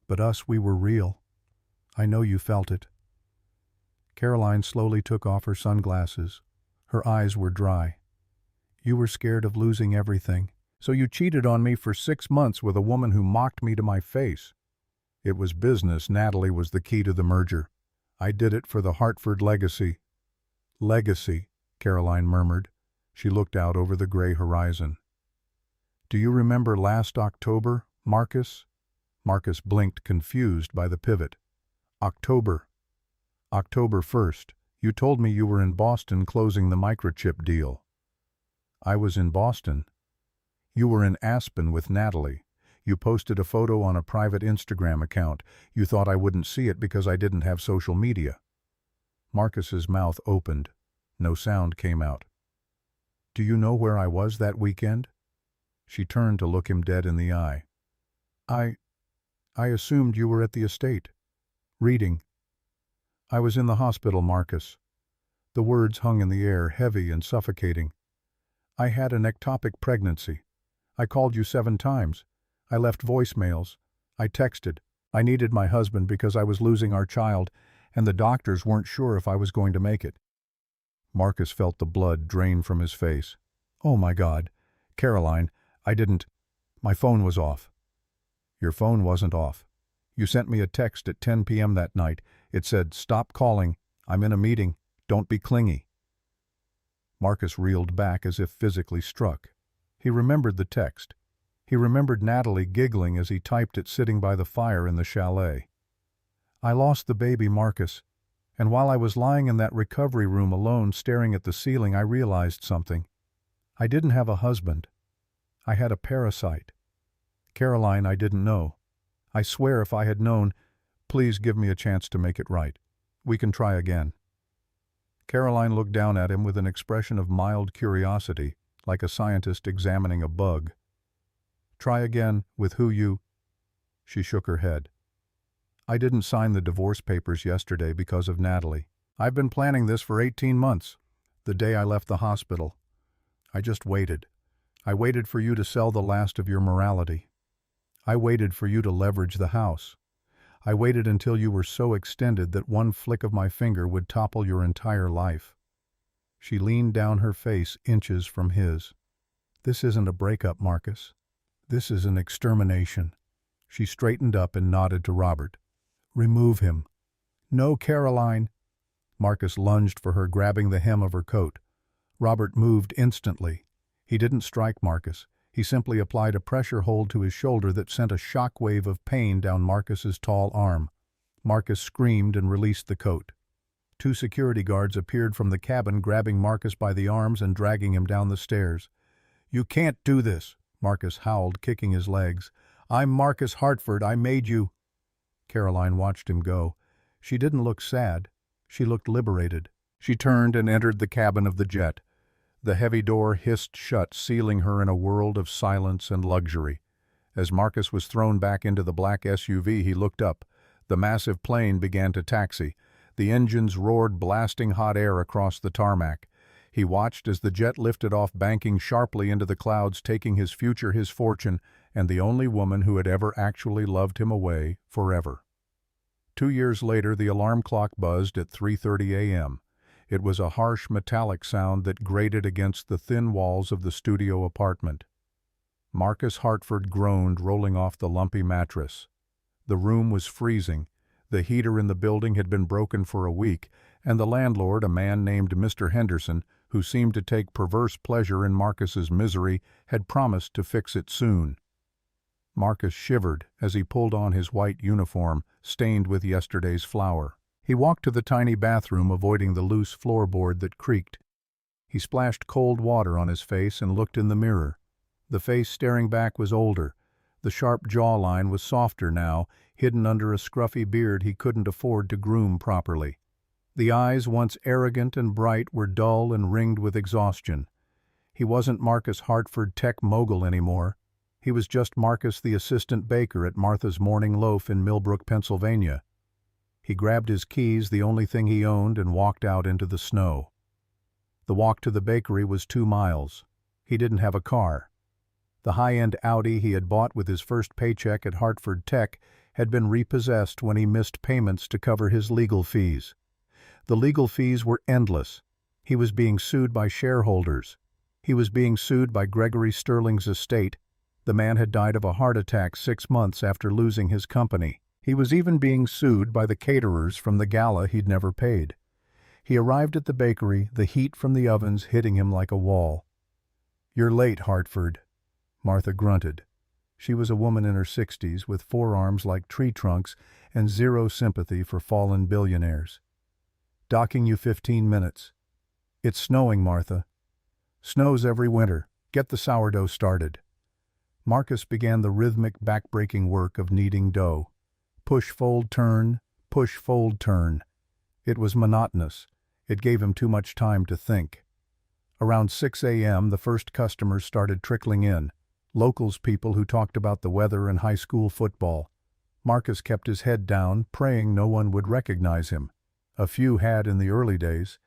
But us, we were real. I know you felt it." Caroline slowly took off her sunglasses. Her eyes were dry. "You were scared of losing everything, so you cheated on me for 6 months with a woman who mocked me to my face." "It was business. Natalie was the key to the merger. I did it for the Hartford legacy." "Legacy," Caroline murmured. She looked out over the gray horizon. "Do you remember last October, Marcus?" Marcus blinked, confused by the pivot. "October. October 1st. You told me you were in Boston closing the microchip deal." "I was in Boston." You were in Aspen with Natalie. You posted a photo on a private Instagram account. You thought I wouldn't see it because I didn't have social media." Marcus's mouth opened. No sound came out. "Do you know where I was that weekend?" She turned to look him dead in the eye. I assumed you were at the estate. Reading." "I was in the hospital, Marcus." The words hung in the air, heavy and suffocating. "I had an ectopic pregnancy. I called you 7 times. I left voicemails. I texted. I needed my husband because I was losing our child, and the doctors weren't sure if I was going to make it." Marcus felt the blood drain from his face. "Oh my God. Caroline, I didn't. My phone was off." "Your phone wasn't off. You sent me a text at 10 p.m. that night. It said, 'Stop calling. I'm in a meeting. Don't be clingy.'" Marcus reeled back as if physically struck. He remembered the text. He remembered Natalie giggling as he typed it sitting by the fire in the chalet. "I lost the baby, Marcus, and while I was lying in that recovery room alone staring at the ceiling, I realized something. I didn't have a husband. I had a parasite. Caroline, I didn't know. I swear if I had known, please give me a chance to make it right. We can try again." Caroline looked down at him with an expression of mild curiosity, like a scientist examining a bug. "Try again with who you—" She shook her head. "I didn't sign the divorce papers yesterday because of Natalie. I've been planning this for 18 months. The day I left the hospital. I just waited. I waited for you to sell the last of your morality. I waited for you to leverage the house. I waited until you were so extended that one flick of my finger would topple your entire life." She leaned down, her face inches from his. "This isn't a breakup, Marcus. This is an extermination." She straightened up and nodded to Robert. "Remove him." "No, Caroline." Marcus lunged for her, grabbing the hem of her coat. Robert moved instantly. He didn't strike Marcus. He simply applied a pressure hold to his shoulder that sent a shockwave of pain down Marcus's tall arm. Marcus screamed and released the coat. 2 security guards appeared from the cabin, grabbing Marcus by the arms and dragging him down the stairs. "You can't do this," Marcus howled, kicking his legs. "I'm Marcus Hartford. I made you." Caroline watched him go. She didn't look sad. She looked liberated. She turned and entered the cabin of the jet. The heavy door hissed shut, sealing her in a world of silence and luxury. As Marcus was thrown back into the black SUV, he looked up. The massive plane began to taxi. The engines roared, blasting hot air across the tarmac. He watched as the jet lifted off, banking sharply into the clouds, taking his future, his fortune, and the only woman who had ever actually loved him away forever. 2 years later, the alarm clock buzzed at 3:30 a.m. It was a harsh metallic sound that grated against the thin walls of the studio apartment. Marcus Hartford groaned, rolling off the lumpy mattress. The room was freezing. The heater in the building had been broken for a week, and the landlord, a man named Mr. Henderson, who seemed to take perverse pleasure in Marcus's misery, had promised to fix it soon. Marcus shivered as he pulled on his white uniform, stained with yesterday's flour. He walked to the tiny bathroom, avoiding the loose floorboard that creaked. He splashed cold water on his face and looked in the mirror. The face staring back was older. The sharp jawline was softer now, hidden under a scruffy beard he couldn't afford to groom properly. The eyes, once arrogant and bright, were dull and ringed with exhaustion. He wasn't Marcus Hartford, tech mogul, anymore. He was just Marcus, the assistant baker at Martha's Morning Loaf in Millbrook, Pennsylvania. He grabbed his keys, the only thing he owned, and walked out into the snow. The walk to the bakery was 2 miles. He didn't have a car. The high-end Audi he had bought with his first paycheck at Hartford Tech had been repossessed when he missed payments to cover his legal fees. The legal fees were endless. He was being sued by shareholders. He was being sued by Gregory Sterling's estate. The man had died of a heart attack 6 months after losing his company. He was even being sued by the caterers from the gala he'd never paid. He arrived at the bakery, the heat from the ovens hitting him like a wall. "You're late, Hartford," Martha grunted. She was a woman in her 60s with forearms like tree trunks and zero sympathy for fallen billionaires. "Docking you 15 minutes. It's snowing, Martha." "Snows every winter. Get the sourdough started." Marcus began the rhythmic back-breaking work of kneading dough. Push, fold, turn, push, fold, turn. It was monotonous. It gave him too much time to think. Around 6 a.m., the first customers started trickling in. Locals people who talked about the weather and high school football. Marcus kept his head down, praying no one would recognize him. A few had in the early days.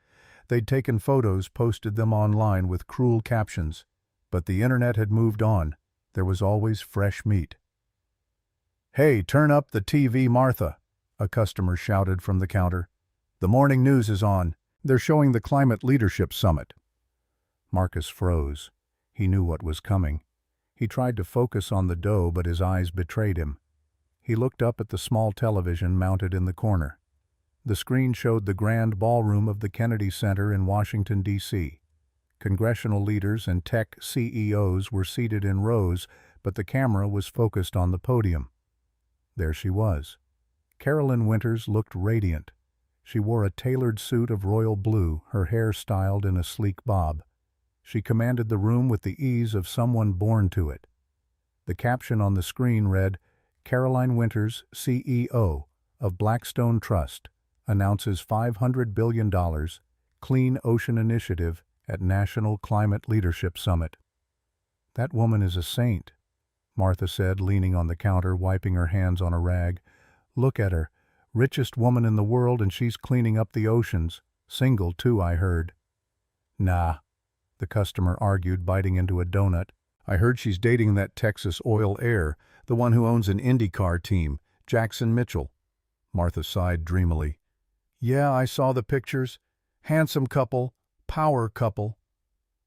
They'd taken photos, posted them online with cruel captions. But the internet had moved on. There was always fresh meat. "Hey, turn up the TV, Martha," a customer shouted from the counter. "The morning news is on. They're showing the Climate Leadership Summit." Marcus froze. He knew what was coming. He tried to focus on the dough, but his eyes betrayed him. He looked up at the small television mounted in the corner. The screen showed the grand ballroom of the Kennedy Center in Washington, D.C. Congressional leaders and tech CEOs were seated in rows, but the camera was focused on the podium. There she was. Carolyn Winters looked radiant. She wore a tailored suit of royal blue, her hair styled in a sleek bob. She commanded the room with the ease of someone born to it. The caption on the screen read, "Caroline Winters, CEO of Blackstone Trust, announces $500 billion Clean Ocean Initiative at National Climate Leadership Summit." "That woman is a saint," Martha said, leaning on the counter, wiping her hands on a rag. "Look at her. Richest woman in the world, and she's cleaning up the oceans. Single, too, I heard." "Nah," the customer argued, biting into a donut. "I heard she's dating that Texas oil heir, the one who owns an IndyCar team, Jackson Mitchell." Martha sighed dreamily. "Yeah, I saw the pictures. Handsome couple, power couple."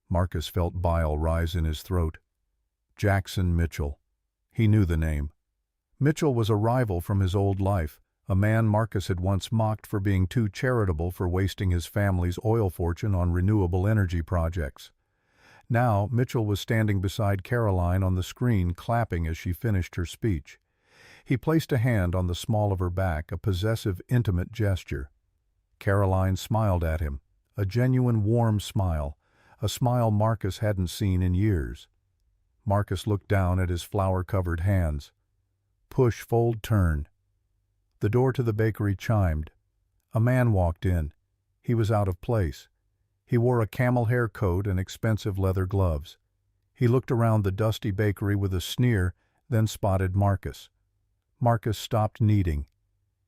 Marcus felt bile rise in his throat. Jackson Mitchell. He knew the name. Mitchell was a rival from his old life, a man Marcus had once mocked for being too charitable for wasting his family's oil fortune on renewable energy projects. Now, Mitchell was standing beside Caroline on the screen, clapping as she finished her speech. He placed a hand on the small of her back, a possessive, intimate gesture. Caroline smiled at him, a genuine warm smile, a smile Marcus hadn't seen in years. Marcus looked down at his flour-covered hands. Push, fold, turn. The door to the bakery chimed. A man walked in. He was out of place. He wore a camel hair coat and expensive leather gloves. He looked around the dusty bakery with a sneer, then spotted Marcus. Marcus stopped kneading.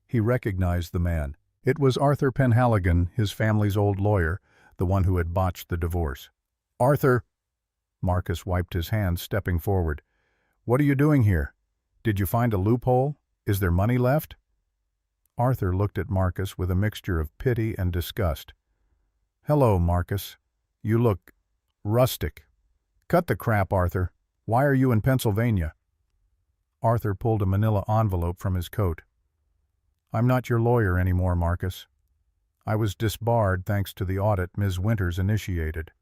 He recognized the man. It was Arthur Penhaligon, his family's old lawyer, the one who had botched the divorce. "Arthur!" Marcus wiped his hands, stepping forward. "What are you doing here? Did you find a loophole? Is there money left?" Arthur looked at Marcus with a mixture of pity and disgust. "Hello, Marcus. You look rustic." "Cut the crap, Arthur. Why are you in Pennsylvania?" Arthur pulled a manila envelope from his coat. "I'm not your lawyer anymore, Marcus. I was disbarred thanks to the audit Ms. Winters initiated.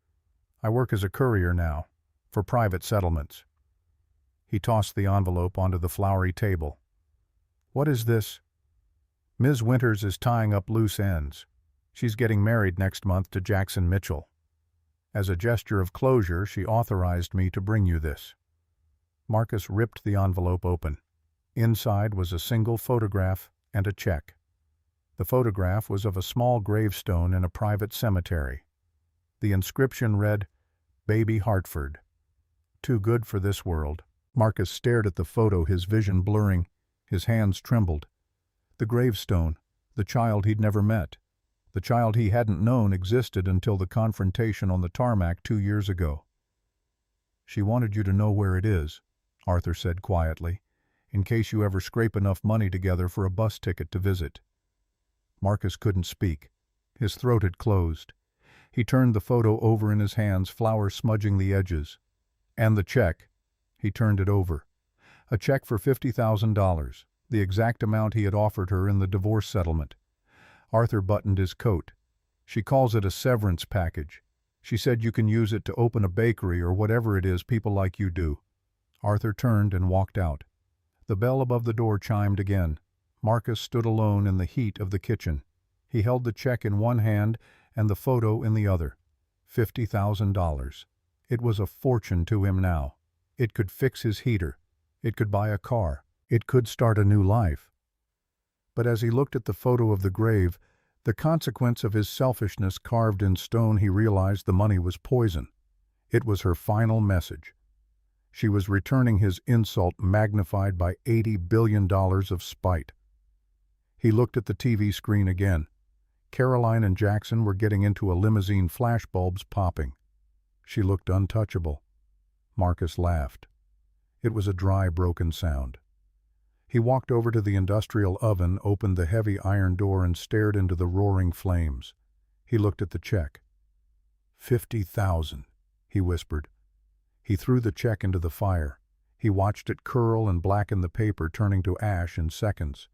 I work as a courier now, for private settlements." He tossed the envelope onto the floury table. "What is this?" "Ms. Winters is tying up loose ends. She's getting married next month to Jackson Mitchell. As a gesture of closure, she authorized me to bring you this." Marcus ripped the envelope open. Inside was a single photograph and a check. The photograph was of a small gravestone in a private cemetery. The inscription read, "Baby Hartford. Too good for this world." Marcus stared at the photo, his vision blurring. His hands trembled. The gravestone, the child he'd never met. The child he hadn't known existed until the confrontation on the tarmac 2 years ago. "She wanted you to know where it is," Arthur said quietly, "in case you ever scrape enough money together for a bus ticket to visit." Marcus couldn't speak. His throat had closed. He turned the photo over in his hands, flour smudging the edges. "And the check." He turned it over. A check for $50,000, the exact amount he had offered her in the divorce settlement. Arthur buttoned his coat. "She calls it a severance package. She said you can use it to open a bakery or whatever it is people like you do." Arthur turned and walked out. The bell above the door chimed again. Marcus stood alone in the heat of the kitchen. He held the check in one hand and the photo in the other. $50,000. It was a fortune to him now. It could fix his heater. It could buy a car. It could start a new life. But as he looked at the photo of the grave, the consequence of his selfishness carved in stone, he realized the money was poison. It was her final message. She was returning his insult magnified by $80 billion of spite. He looked at the TV screen again. Caroline and Jackson were getting into a limousine, flashbulbs popping. She looked untouchable. Marcus laughed. It was a dry, broken sound. He walked over to the industrial oven, opened the heavy iron door, and stared into the roaring flames. He looked at the check. $50,000, he whispered. He threw the check into the fire. He watched it curl and blacken the paper, turning to ash in seconds.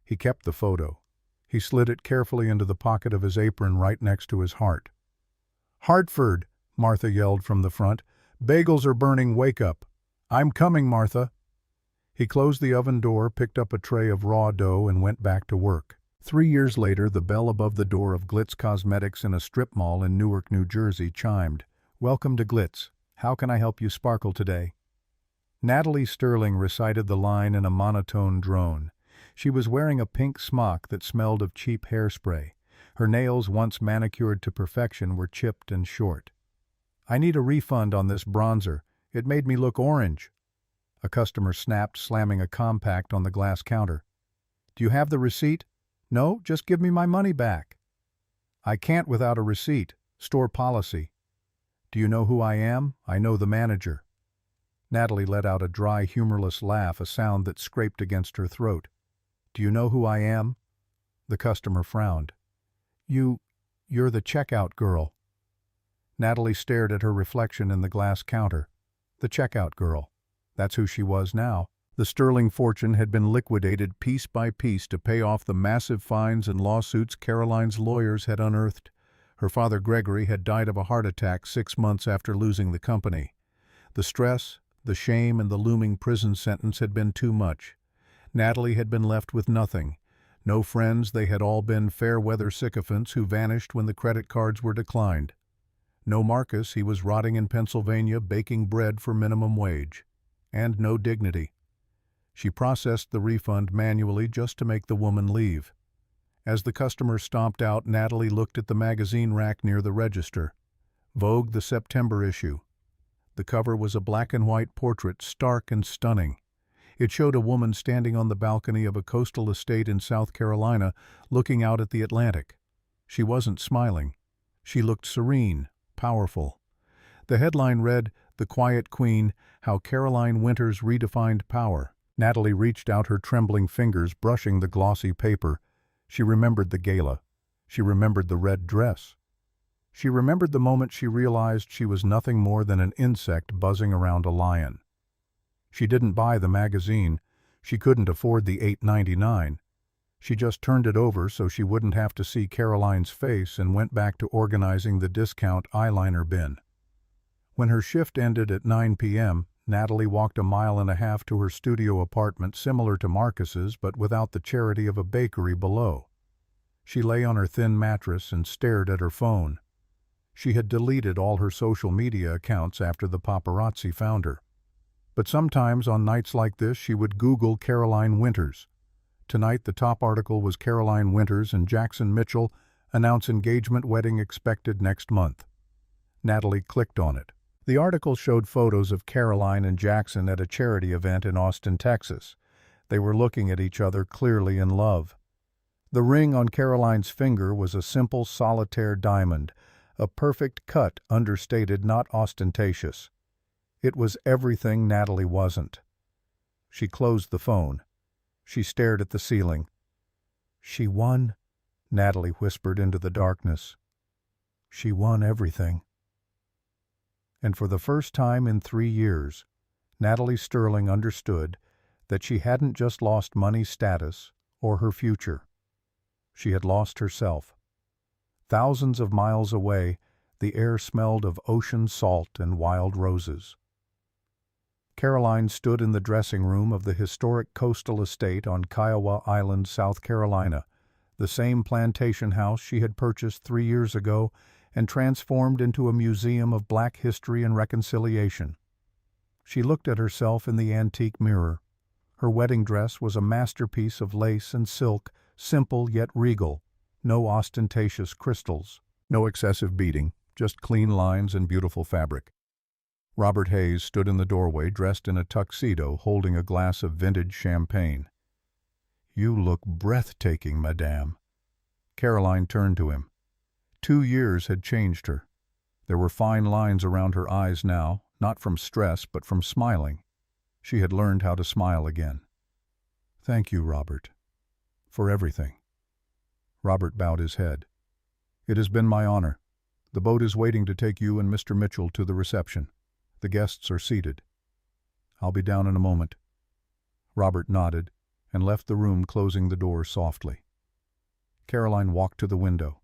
He kept the photo. He slid it carefully into the pocket of his apron right next to his heart. "Hartford," Martha yelled from the front. "Bagels are burning, wake up." "I'm coming, Martha." He closed the oven door, picked up a tray of raw dough, and went back to work. 3 years later, the bell above the door of Glitz Cosmetics in a strip mall in Newark, New Jersey chimed. "Welcome to Glitz. How can I help you sparkle today?" Natalie Sterling recited the line in a monotone drone. She was wearing a pink smock that smelled of cheap hairspray. Her nails, once manicured to perfection, were chipped and short. "I need a refund on this bronzer. It made me look orange." A customer snapped, slamming a compact on the glass counter. "Do you have the receipt?" "No, just give me my money back." "I can't without a receipt. Store policy." "Do you know who I am? I know the manager." Natalie let out a dry, humorless laugh, a sound that scraped against her throat. "Do you know who I am?" The customer frowned. You're the checkout girl." Natalie stared at her reflection in the glass counter. The checkout girl. That's who she was now. The Sterling fortune had been liquidated piece by piece to pay off the massive fines and lawsuits Caroline's lawyers had unearthed. Her father, Gregory, had died of a heart attack 6 months after losing the company. The stress, the shame, and the looming prison sentence had been too much. Natalie had been left with nothing. No friends, they had all been fair-weather sycophants who vanished when the credit cards were declined. No Marcus, he was rotting in Pennsylvania baking bread for minimum wage. And no dignity. She processed the refund manually just to make the woman leave. As the customer stomped out, Natalie looked at the magazine rack near the register. Vogue, the September issue. The cover was a black-and-white portrait, stark and stunning. It showed a woman standing on the balcony of a coastal estate in South Carolina, looking out at the Atlantic. She wasn't smiling. She looked serene, powerful. The headline read, "The Quiet Queen, How Caroline Winters Redefined Power." Natalie reached out her trembling fingers, brushing the glossy paper. She remembered the gala. She remembered the red dress. She remembered the moment she realized she was nothing more than an insect buzzing around a lion. She didn't buy the magazine. She couldn't afford the $8.99. She just turned it over so she wouldn't have to see Caroline's face and went back to organizing the discount eyeliner bin. When her shift ended at 9 p.m., Natalie walked 1.5 miles to her studio apartment similar to Marcus's but without the charity of a bakery below. She lay on her thin mattress and stared at her phone. She had deleted all her social media accounts after the paparazzi found her. But sometimes on nights like this she would Google Caroline Winters. Tonight the top article was Caroline Winters and Jackson Mitchell announce engagement, wedding expected next month. Natalie clicked on it. The article showed photos of Caroline and Jackson at a charity event in Austin, Texas. They were looking at each other, clearly in love. The ring on Caroline's finger was a simple solitaire diamond, a perfect cut, understated, not ostentatious. It was everything Natalie wasn't. She closed the phone. She stared at the ceiling. "She won," Natalie whispered into the darkness. "She won everything." And for the first time in 3 years, Natalie Sterling understood that she hadn't just lost money, status, or her future. She had lost herself. Thousands of miles away, the air smelled of ocean salt and wild roses. Caroline stood in the dressing room of the historic coastal estate on Kiowa Island, South Carolina, the same plantation house she had purchased 3 years ago and transformed into a museum of Black history and reconciliation. She looked at herself in the antique mirror. Her wedding dress was a masterpiece of lace and silk, simple yet regal. No ostentatious crystals, no excessive beading, just clean lines and beautiful fabric. Robert Hayes stood in the doorway dressed in a tuxedo, holding a glass of vintage champagne. "You look breathtaking, madame." Caroline turned to him. 2 years had changed her. There were fine lines around her eyes now, not from stress but from smiling. She had learned how to smile again. "Thank you, Robert, for everything." Robert bowed his head. "It has been my honor. The boat is waiting to take you and Mr. Mitchell to the reception. The guests are seated. I'll be down in a moment." Robert nodded and left the room, closing the door softly. Caroline walked to the window.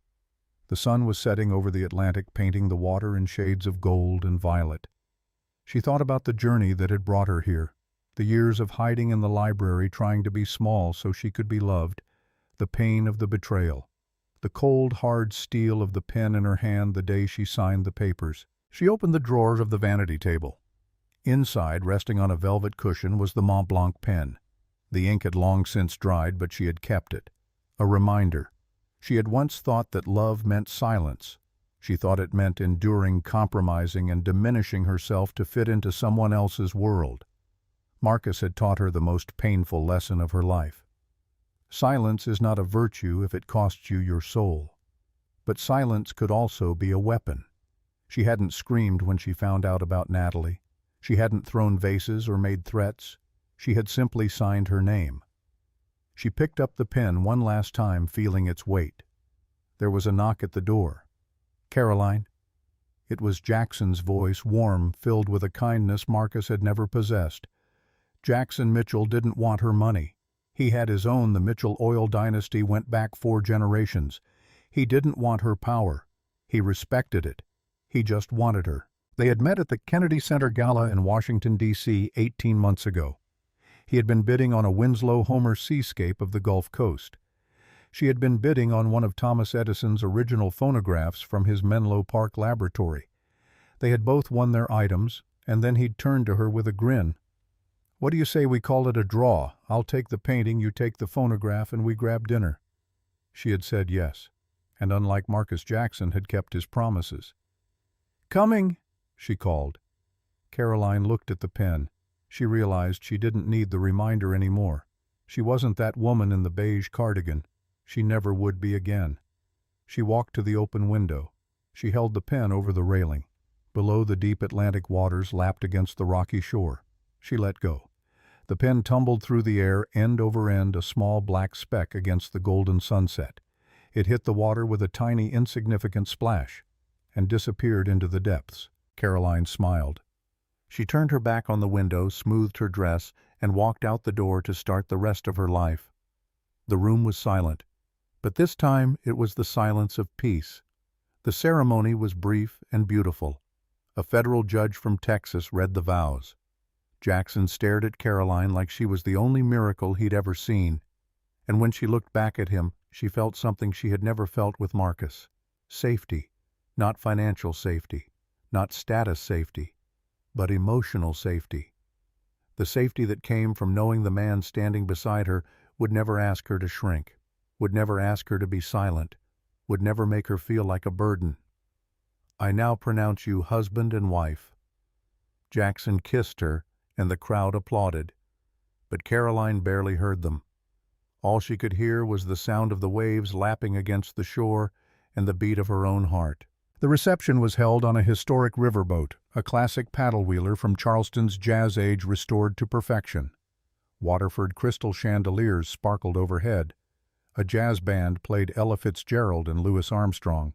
The sun was setting over the Atlantic, painting the water in shades of gold and violet. She thought about the journey that had brought her here, the years of hiding in the library trying to be small so she could be loved, the pain of the betrayal, the cold, hard steel of the pen in her hand the day she signed the papers. She opened the drawers of the vanity table. Inside, resting on a velvet cushion, was the Mont Blanc pen. The ink had long since dried, but she had kept it. A reminder. She had once thought that love meant silence. She thought it meant enduring, compromising, and diminishing herself to fit into someone else's world. Marcus had taught her the most painful lesson of her life. Silence is not a virtue if it costs you your soul. But silence could also be a weapon. She hadn't screamed when she found out about Natalie. She hadn't thrown vases or made threats. She had simply signed her name. She picked up the pen one last time, feeling its weight. There was a knock at the door. "Caroline?" It was Jackson's voice, warm, filled with a kindness Marcus had never possessed. Jackson Mitchell didn't want her money. He had his own. The Mitchell oil dynasty went back 4 generations. He didn't want her power. He respected it. He just wanted her. They had met at the Kennedy Center Gala in Washington, D.C. 18 months ago. He had been bidding on a Winslow Homer seascape of the Gulf Coast. She had been bidding on one of Thomas Edison's original phonographs from his Menlo Park laboratory. They had both won their items, and then he'd turned to her with a grin. "What do you say we call it a draw? I'll take the painting, you take the phonograph, and we grab dinner." She had said yes, and unlike Marcus Jackson, had kept his promises. "Coming!" she called. Caroline looked at the pen. She realized she didn't need the reminder anymore. She wasn't that woman in the beige cardigan. She never would be again. She walked to the open window. She held the pen over the railing. Below, the deep Atlantic waters lapped against the rocky shore. She let go. The pen tumbled through the air, end over end, a small black speck against the golden sunset. It hit the water with a tiny, insignificant splash and disappeared into the depths. Caroline smiled. She turned her back on the window, smoothed her dress, and walked out the door to start the rest of her life. The room was silent, but this time it was the silence of peace. The ceremony was brief and beautiful. A federal judge from Texas read the vows. Jackson stared at Caroline like she was the only miracle he'd ever seen, and when she looked back at him, she felt something she had never felt with Marcus. Safety. Not financial safety, not status safety, but emotional safety. The safety that came from knowing the man standing beside her would never ask her to shrink, would never ask her to be silent, would never make her feel like a burden. "I now pronounce you husband and wife." Jackson kissed her, and the crowd applauded, but Caroline barely heard them. All she could hear was the sound of the waves lapping against the shore and the beat of her own heart. The reception was held on a historic riverboat, a classic paddle-wheeler from Charleston's Jazz Age restored to perfection. Waterford crystal chandeliers sparkled overhead. A jazz band played Ella Fitzgerald and Louis Armstrong.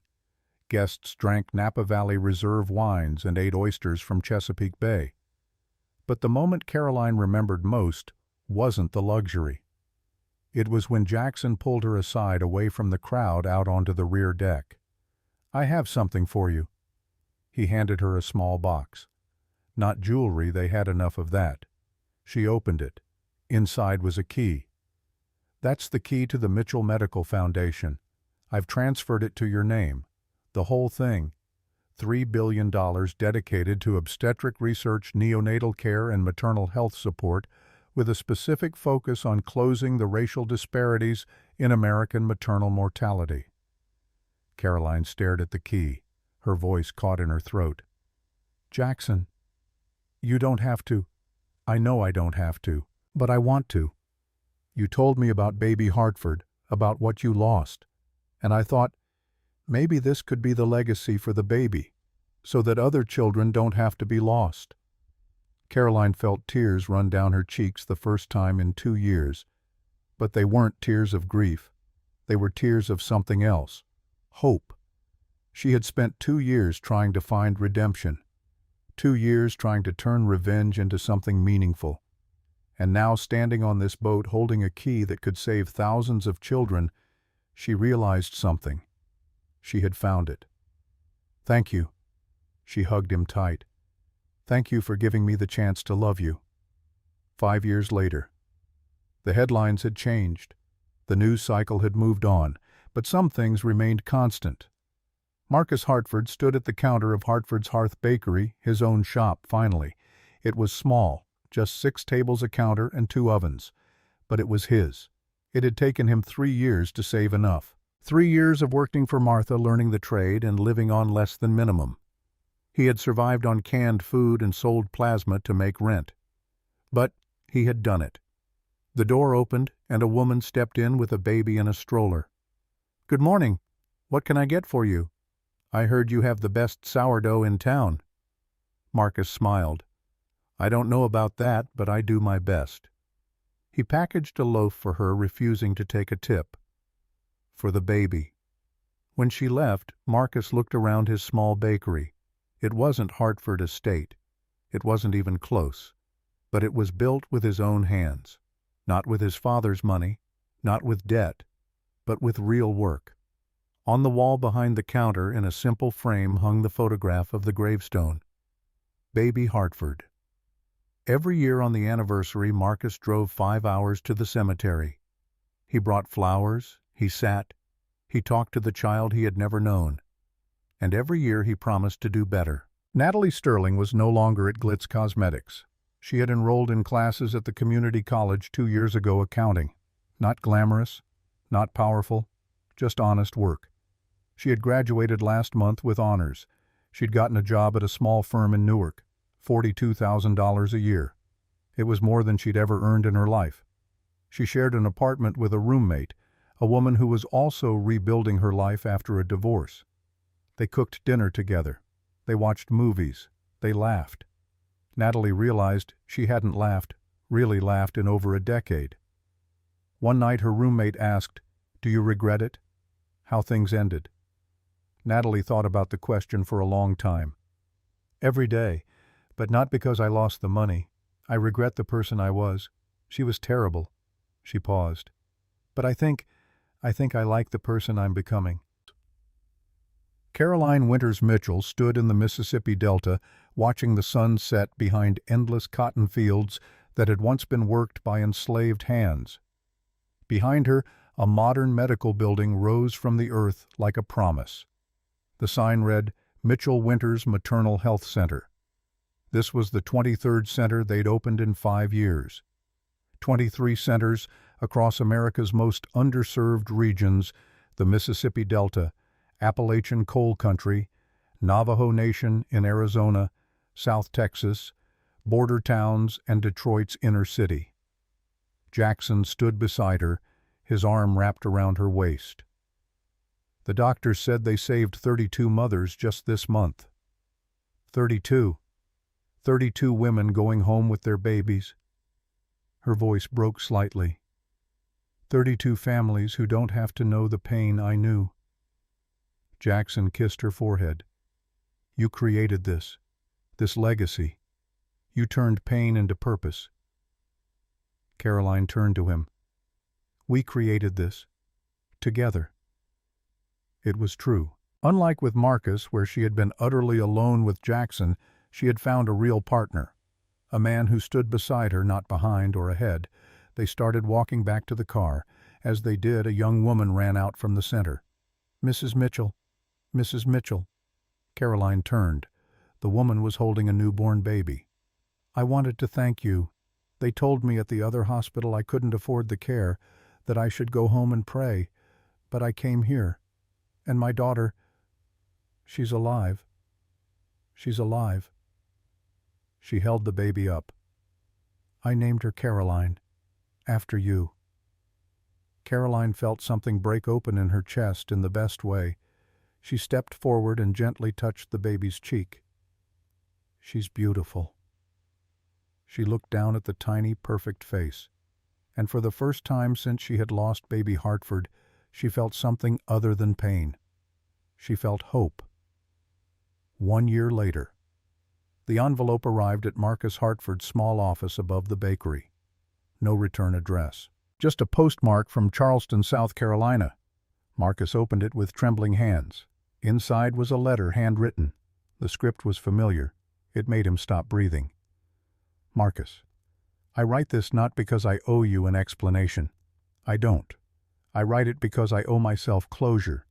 Guests drank Napa Valley Reserve wines and ate oysters from Chesapeake Bay. But the moment Caroline remembered most wasn't the luxury. It was when Jackson pulled her aside away from the crowd out onto the rear deck. "I have something for you." He handed her a small box. Not jewelry, they had enough of that. She opened it. Inside was a key. "That's the key to the Mitchell Medical Foundation. I've transferred it to your name. The whole thing. $3 billion dedicated to obstetric research, neonatal care, and maternal health support, with a specific focus on closing the racial disparities in American maternal mortality. Caroline stared at the key, her voice caught in her throat. "Jackson, you don't have to. I know I don't have to, but I want to. You told me about baby Hartford, about what you lost, and I thought, maybe this could be the legacy for the baby, so that other children don't have to be lost." Caroline felt tears run down her cheeks the first time in 2 years, but they weren't tears of grief. They were tears of something else. Hope. She had spent 2 years trying to find redemption, 2 years trying to turn revenge into something meaningful. And now, standing on this boat holding a key that could save thousands of children, she realized something. She had found it. "Thank you." She hugged him tight. "Thank you for giving me the chance to love you." 5 years later. The headlines had changed. The news cycle had moved on, but some things remained constant. Marcus Hartford stood at the counter of Hartford's Hearth Bakery, his own shop, finally. It was small, just 6 tables, a counter, and 2 ovens. But it was his. It had taken him 3 years to save enough. 3 years of working for Martha, learning the trade, and living on less than minimum. He had survived on canned food and sold plasma to make rent. But he had done it. The door opened, and a woman stepped in with a baby in a stroller. "Good morning. What can I get for you? I heard you have the best sourdough in town." Marcus smiled. "I don't know about that, but I do my best." He packaged a loaf for her, refusing to take a tip. For the baby. When she left, Marcus looked around his small bakery. It wasn't Hartford Estate. It wasn't even close. But it was built with his own hands. Not with his father's money, not with debt, but with real work. On the wall behind the counter, in a simple frame, hung the photograph of the gravestone. Baby Hartford. Every year on the anniversary, Marcus drove 5 hours to the cemetery. He brought flowers, he sat, he talked to the child he had never known. And every year he promised to do better. Natalie Sterling was no longer at Glitz Cosmetics. She had enrolled in classes at the community college 2 years ago, accounting. Not glamorous, not powerful, just honest work. She had graduated last month with honors. She'd gotten a job at a small firm in Newark, $42,000 a year. It was more than she'd ever earned in her life. She shared an apartment with a roommate, a woman who was also rebuilding her life after a divorce. They cooked dinner together. They watched movies. They laughed. Natalie realized she hadn't really laughed in over a decade. One night her roommate asked, "Do you regret it? How things ended?" Natalie thought about the question for a long time. "Every day, but not because I lost the money. I regret the person I was. She was terrible." She paused. "But I think I like the person I'm becoming." Caroline Winters Mitchell stood in the Mississippi Delta, watching the sun set behind endless cotton fields that had once been worked by enslaved hands. Behind her, a modern medical building rose from the earth like a promise. The sign read, "Mitchell Winters Maternal Health Center." This was the 23rd center they'd opened in 5 years. 23 centers across America's most underserved regions, the Mississippi Delta, Appalachian Coal Country, Navajo Nation in Arizona, South Texas, border towns, and Detroit's inner city. Jackson stood beside her, his arm wrapped around her waist. The doctors said they saved 32 mothers just this month. 32. 32 women going home with their babies. Her voice broke slightly. 32 families who don't have to know the pain I knew. Jackson kissed her forehead. "You created this legacy. You turned pain into purpose." Caroline turned to him. "We created this. Together." It was true. Unlike with Marcus, where she had been utterly alone with Jackson, she had found a real partner. A man who stood beside her, not behind or ahead. They started walking back to the car. As they did, a young woman ran out from the center. "Mrs. Mitchell. Mrs. Mitchell." Caroline turned. The woman was holding a newborn baby. "I wanted to thank you. They told me at the other hospital I couldn't afford the care, that I should go home and pray, but I came here. And my daughter, she's alive. She's alive." She held the baby up. "I named her Caroline, after you." Caroline felt something break open in her chest in the best way. She stepped forward and gently touched the baby's cheek. "She's beautiful." She looked down at the tiny, perfect face, and for the first time since she had lost baby Hartford, she felt something other than pain. She felt hope. 1 year later. The envelope arrived at Marcus Hartford's small office above the bakery. No return address. Just a postmark from Charleston, South Carolina. Marcus opened it with trembling hands. Inside was a letter handwritten. The script was familiar. It made him stop breathing. "Marcus, I write this not because I owe you an explanation. I don't. I write it because I owe myself closure.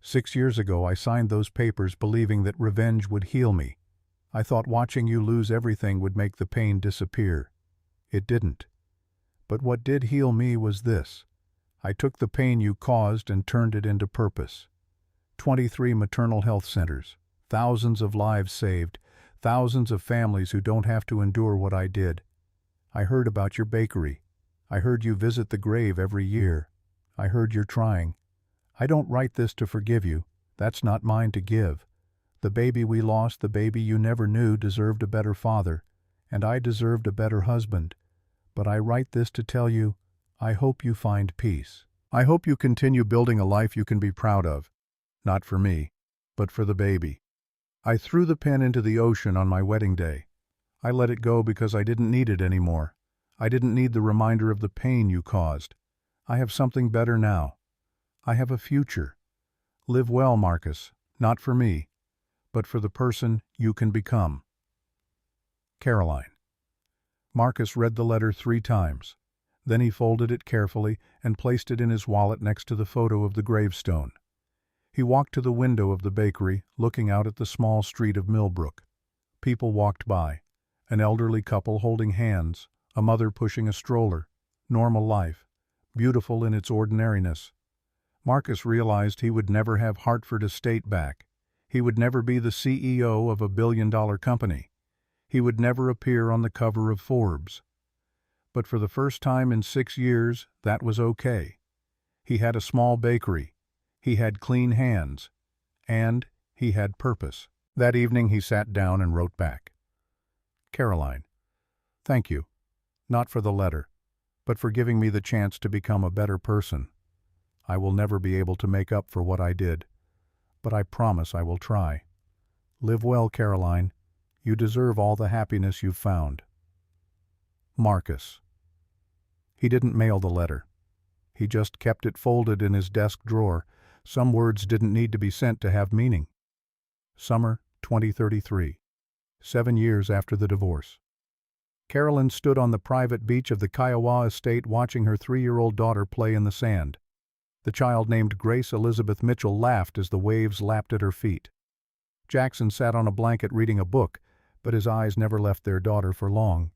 6 years ago I signed those papers believing that revenge would heal me. I thought watching you lose everything would make the pain disappear. It didn't. But what did heal me was this. I took the pain you caused and turned it into purpose. 23 maternal health centers, thousands of lives saved, thousands of families who don't have to endure what I did. I heard about your bakery. I heard you visit the grave every year. I heard you're trying. I don't write this to forgive you. That's not mine to give. The baby we lost, the baby you never knew, deserved a better father, and I deserved a better husband. But I write this to tell you, I hope you find peace. I hope you continue building a life you can be proud of. Not for me, but for the baby. I threw the pen into the ocean on my wedding day. I let it go because I didn't need it anymore. I didn't need the reminder of the pain you caused. I have something better now. I have a future. Live well, Marcus, not for me, but for the person you can become. Caroline. Marcus read the letter 3 times. Then he folded it carefully and placed it in his wallet next to the photo of the gravestone. He walked to the window of the bakery, looking out at the small street of Millbrook. People walked by. An elderly couple holding hands, a mother pushing a stroller. Normal life, beautiful in its ordinariness. Marcus realized he would never have Hartford Estate back. He would never be the CEO of a billion-dollar company. He would never appear on the cover of Forbes. But for the first time in 6 years, that was okay. He had a small bakery. He had clean hands. And he had purpose. That evening he sat down and wrote back. Caroline, thank you. Not for the letter, but for giving me the chance to become a better person. I will never be able to make up for what I did, but I promise I will try. Live well, Caroline. You deserve all the happiness you've found. Marcus. He didn't mail the letter. He just kept it folded in his desk drawer. Some words didn't need to be sent to have meaning. Summer 2033. 7 years after the divorce. Carolyn stood on the private beach of the Kiowa estate watching her 3-year-old daughter play in the sand. The child named Grace Elizabeth Mitchell laughed as the waves lapped at her feet. Jackson sat on a blanket reading a book, but his eyes never left their daughter for long.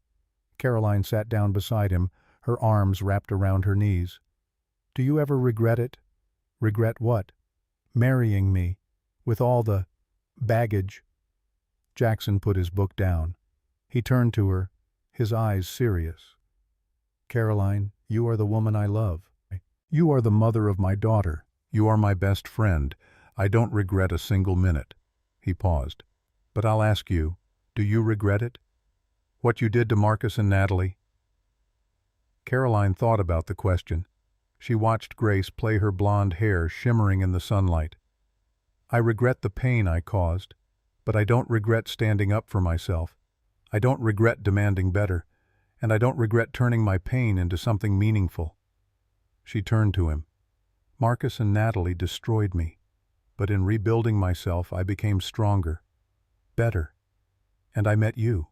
Caroline sat down beside him, her arms wrapped around her knees. Do you ever regret it? Regret what? Marrying me, with all the baggage. Jackson put his book down. He turned to her, his eyes serious. Caroline, you are the woman I love. You are the mother of my daughter. You are my best friend. I don't regret a single minute. He paused. But I'll ask you, do you regret it? What you did to Marcus and Natalie? Caroline thought about the question. She watched Grace play her blonde hair shimmering in the sunlight. I regret the pain I caused, but I don't regret standing up for myself. I don't regret demanding better, and I don't regret turning my pain into something meaningful. She turned to him. Marcus and Natalie destroyed me, but in rebuilding myself I became stronger, better, and I met you.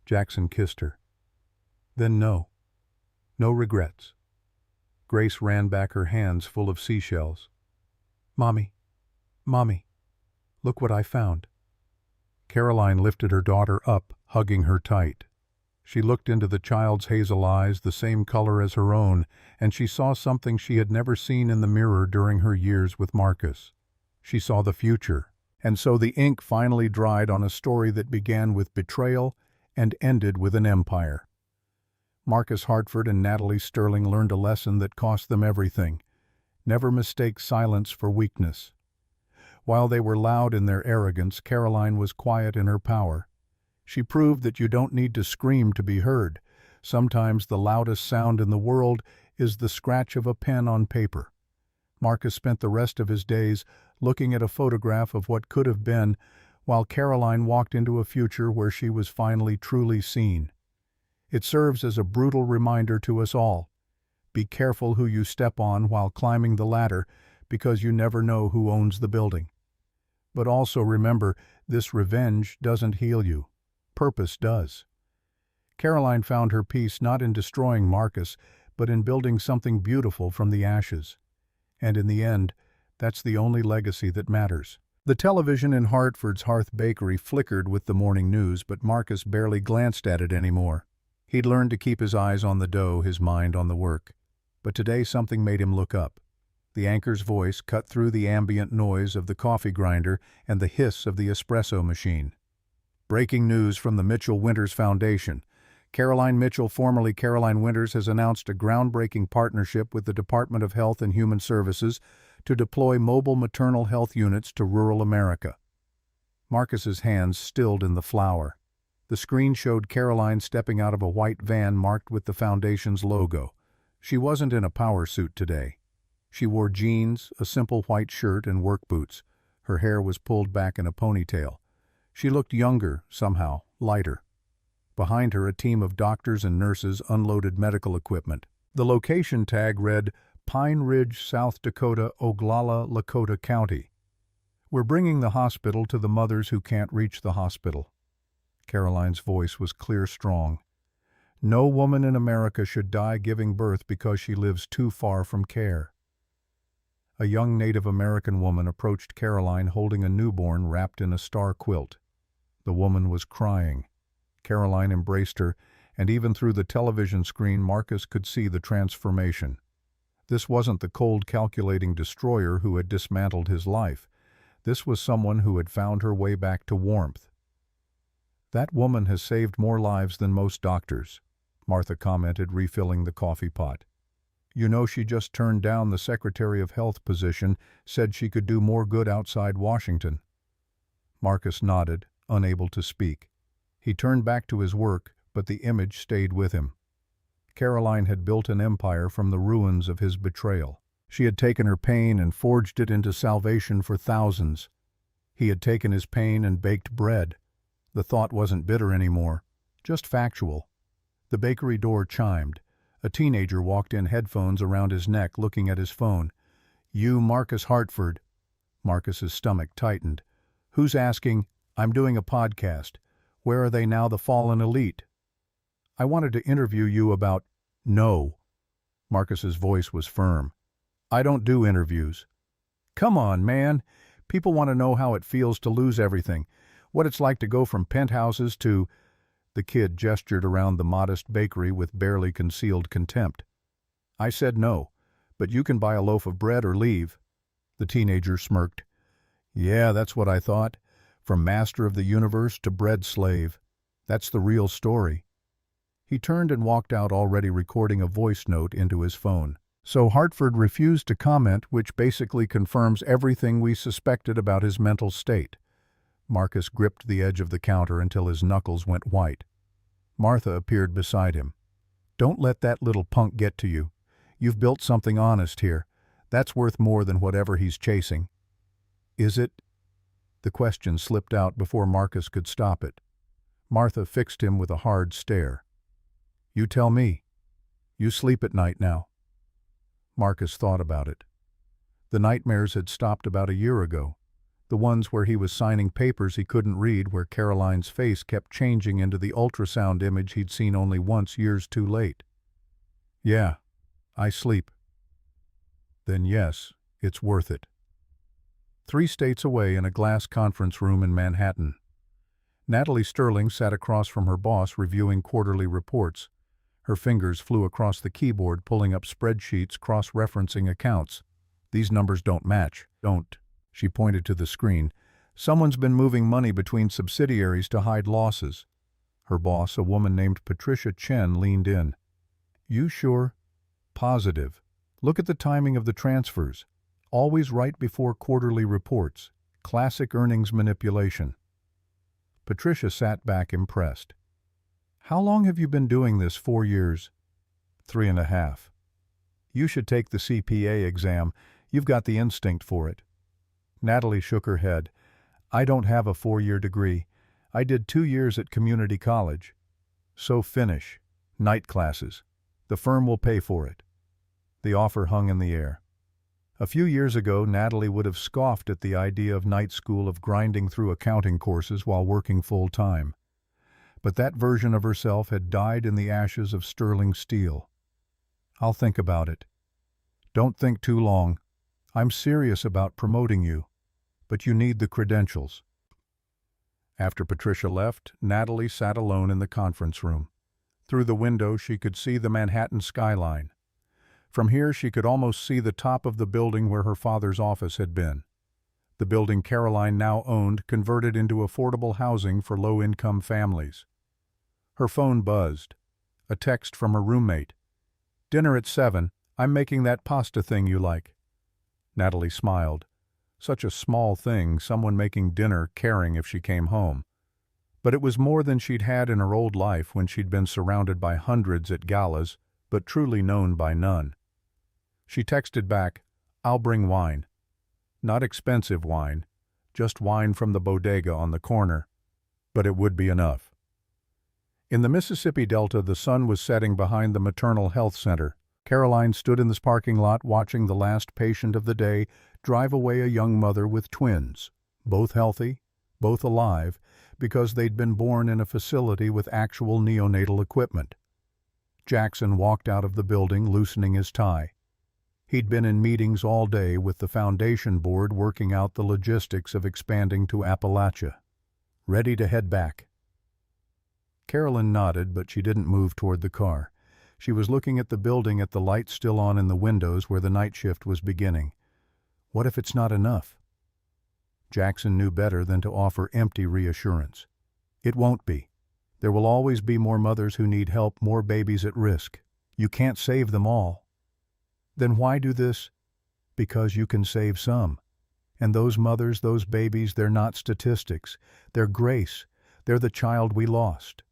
Jackson kissed her. Then no regrets. Grace ran back her hands full of seashells. Mommy, Look what I found." Caroline lifted her daughter up, hugging her tight. She looked into the child's hazel eyes, the same color as her own, and she saw something she had never seen in the mirror during her years with Marcus. She saw the future. And so the ink finally dried on a story that began with betrayal and ended with an empire. Marcus Hartford and Natalie Sterling learned a lesson that cost them everything. Never mistake silence for weakness. While they were loud in their arrogance, Caroline was quiet in her power. She proved that you don't need to scream to be heard. Sometimes the loudest sound in the world is the scratch of a pen on paper. Marcus spent the rest of his days looking at a photograph of what could have been, while Caroline walked into a future where she was finally truly seen. It serves as a brutal reminder to us all. Be careful who you step on while climbing the ladder, because you never know who owns the building. But also remember, this revenge doesn't heal you. Purpose does. Caroline found her peace not in destroying Marcus, but in building something beautiful from the ashes. And in the end, that's the only legacy that matters. The television in Hartford's Hearth Bakery flickered with the morning news, but Marcus barely glanced at it anymore. He'd learned to keep his eyes on the dough, his mind on the work. But today something made him look up. The anchor's voice cut through the ambient noise of the coffee grinder and the hiss of the espresso machine. Breaking news from the Mitchell Winters Foundation. Caroline Mitchell, formerly Caroline Winters, has announced a groundbreaking partnership with the Department of Health and Human Services to deploy mobile maternal health units to rural America. Marcus's hands stilled in the flour. The screen showed Caroline stepping out of a white van marked with the foundation's logo. She wasn't in a power suit today. She wore jeans, a simple white shirt, and work boots. Her hair was pulled back in a ponytail. She looked younger, somehow, lighter. Behind her, a team of doctors and nurses unloaded medical equipment. The location tag read, Pine Ridge, South Dakota, Oglala, Lakota County. We're bringing the hospital to the mothers who can't reach the hospital. Caroline's voice was clear, strong. No woman in America should die giving birth because she lives too far from care. A young Native American woman approached Caroline holding a newborn wrapped in a star quilt. The woman was crying. Caroline embraced her, and even through the television screen Marcus could see the transformation. This wasn't the cold, calculating destroyer who had dismantled his life. This was someone who had found her way back to warmth. "That woman has saved more lives than most doctors," Martha commented, refilling the coffee pot. "You know, she just turned down the Secretary of Health position, said she could do more good outside Washington." Marcus nodded, unable to speak. He turned back to his work, but the image stayed with him. Caroline had built an empire from the ruins of his betrayal. She had taken her pain and forged it into salvation for thousands. He had taken his pain and baked bread. The thought wasn't bitter anymore, just factual. The bakery door chimed. A teenager walked in, headphones around his neck, looking at his phone. "You, Marcus Hartford." Marcus's stomach tightened. "Who's asking?" "I'm doing a podcast. Where are they now, the fallen elite?" "I wanted to interview you about—" "No." Marcus's voice was firm. "I don't do interviews." "Come on, man. People want to know how it feels to lose everything. What it's like to go from penthouses to—" The kid gestured around the modest bakery with barely concealed contempt. "I said no, but you can buy a loaf of bread or leave." The teenager smirked. "Yeah, that's what I thought. From master of the universe to bread slave. That's the real story." He turned and walked out, already recording a voice note into his phone. So Hartford refused to comment, which basically confirms everything we suspected about his mental state. Marcus gripped the edge of the counter until his knuckles went white. Martha appeared beside him. "Don't let that little punk get to you. You've built something honest here. That's worth more than whatever he's chasing." "Is it?" The question slipped out before Marcus could stop it. Martha fixed him with a hard stare. "You tell me. You sleep at night now." Marcus thought about it. The nightmares had stopped about a year ago. The ones where he was signing papers he couldn't read, where Caroline's face kept changing into the ultrasound image he'd seen only once, years too late. "Yeah, I sleep." "Then yes, it's worth it." 3 states away in a glass conference room in Manhattan. Natalie Sterling sat across from her boss reviewing quarterly reports. Her fingers flew across the keyboard pulling up spreadsheets cross-referencing accounts. These numbers don't match. Don't. She pointed to the screen. Someone's been moving money between subsidiaries to hide losses. Her boss, a woman named Patricia Chen, leaned in. You sure? Positive. Look at the timing of the transfers. Always right before quarterly reports. Classic earnings manipulation. Patricia sat back impressed. How long have you been doing this? 4 years? 3.5. You should take the CPA exam. You've got the instinct for it. Natalie shook her head. I don't have a 4-year degree. I did 2 years at community college. So finish. Night classes. The firm will pay for it. The offer hung in the air. A few years ago, Natalie would have scoffed at the idea of night school, of grinding through accounting courses while working full-time. But that version of herself had died in the ashes of sterling steel. I'll think about it. Don't think too long. I'm serious about promoting you, but you need the credentials. After Patricia left, Natalie sat alone in the conference room. Through the window, she could see the Manhattan skyline. From here, she could almost see the top of the building where her father's office had been. The building Caroline now owned converted into affordable housing for low-income families. Her phone buzzed. A text from her roommate. Dinner at 7. I'm making that pasta thing you like. Natalie smiled. Such a small thing, someone making dinner, caring if she came home. But it was more than she'd had in her old life when she'd been surrounded by hundreds at galas, but truly known by none. She texted back, I'll bring wine. Not expensive wine, just wine from the bodega on the corner. But it would be enough. In the Mississippi Delta, the sun was setting behind the maternal health center. Caroline stood in this parking lot watching the last patient of the day drive away a young mother with twins, both healthy, both alive, because they'd been born in a facility with actual neonatal equipment. Jackson walked out of the building, loosening his tie. He'd been in meetings all day with the foundation board working out the logistics of expanding to Appalachia. Ready to head back. Carolyn nodded, but she didn't move toward the car. She was looking at the building, at the lights still on in the windows where the night shift was beginning. What if it's not enough? Jackson knew better than to offer empty reassurance. It won't be. There will always be more mothers who need help, more babies at risk. You can't save them all. Then why do this? Because you can save some. And those mothers, those babies, they're not statistics. They're grace. They're the child we lost.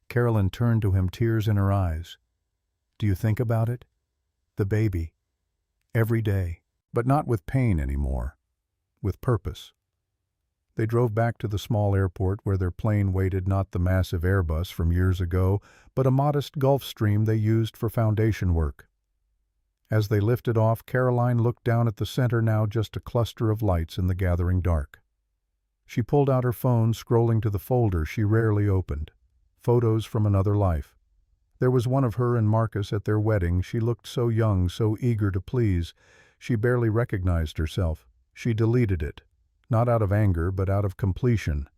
Carolyn turned to him, tears in her eyes. Do you think about it? The baby. Every day. But not with pain anymore. With purpose. They drove back to the small airport where their plane waited, not the massive Airbus from years ago, but a modest Gulfstream they used for foundation work. As they lifted off, Caroline looked down at the center, now just a cluster of lights in the gathering dark. She pulled out her phone, scrolling to the folder she rarely opened. Photos from another life. There was one of her and Marcus at their wedding. She looked so young, so eager to please. She barely recognized herself. She deleted it. Not out of anger, but out of completion.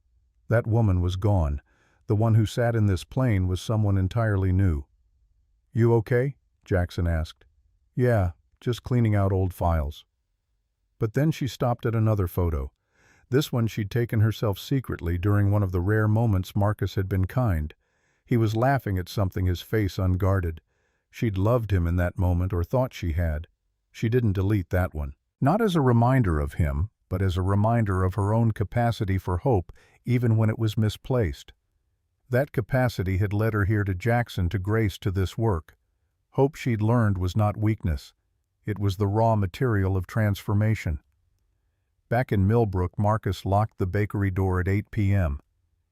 That woman was gone. The one who sat in this plane was someone entirely new. You okay? Jackson asked. Yeah, just cleaning out old files. But then she stopped at another photo. This one she'd taken herself secretly during one of the rare moments Marcus had been kind. He was laughing at something, his face unguarded. She'd loved him in that moment, or thought she had. She didn't delete that one. Not as a reminder of him, but as a reminder of her own capacity for hope, even when it was misplaced. That capacity had led her here to Jackson, to Grace, to this work. Hope she'd learned was not weakness. It was the raw material of transformation. Back in Millbrook, Marcus locked the bakery door at 8 p.m.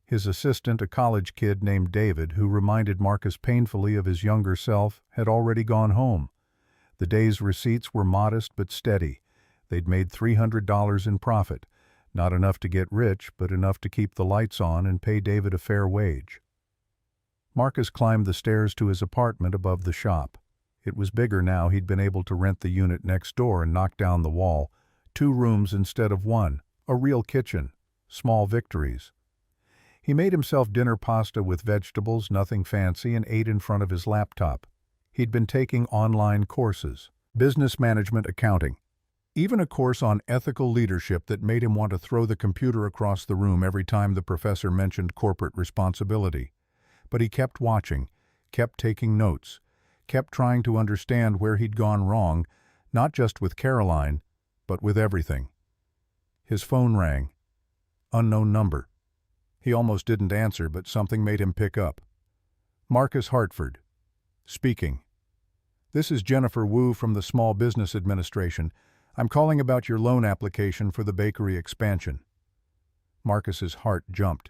His assistant, a college kid named David, who reminded Marcus painfully of his younger self, had already gone home. The day's receipts were modest but steady. They'd made $300 in profit, not enough to get rich, but enough to keep the lights on and pay David a fair wage. Marcus climbed the stairs to his apartment above the shop. It was bigger now. He'd been able to rent the unit next door and knock down the wall, 2 rooms instead of 1, a real kitchen, small victories. He made himself dinner pasta with vegetables, nothing fancy, and ate in front of his laptop. He'd been taking online courses, business management, accounting, even a course on ethical leadership that made him want to throw the computer across the room every time the professor mentioned corporate responsibility. But he kept watching, kept taking notes, kept trying to understand where he'd gone wrong, not just with Caroline, but with everything. His phone rang. Unknown number. He almost didn't answer, but something made him pick up. Marcus Hartford. Speaking. This is Jennifer Wu from the Small Business Administration. I'm calling about your loan application for the bakery expansion. Marcus's heart jumped.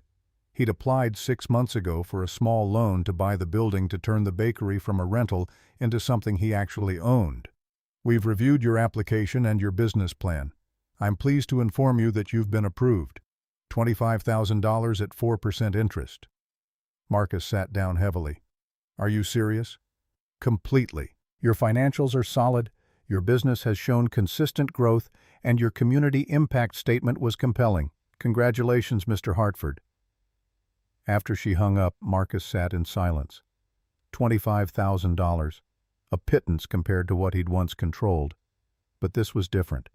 He'd applied 6 months ago for a small loan to buy the building to turn the bakery from a rental into something he actually owned. We've reviewed your application and your business plan. I'm pleased to inform you that you've been approved. $25,000 at 4% interest. Marcus sat down heavily. Are you serious? Completely. Your financials are solid, your business has shown consistent growth, and your community impact statement was compelling. Congratulations, Mr. Hartford. After she hung up, Marcus sat in silence. $25,000, a pittance compared to what he'd once controlled. But this was different.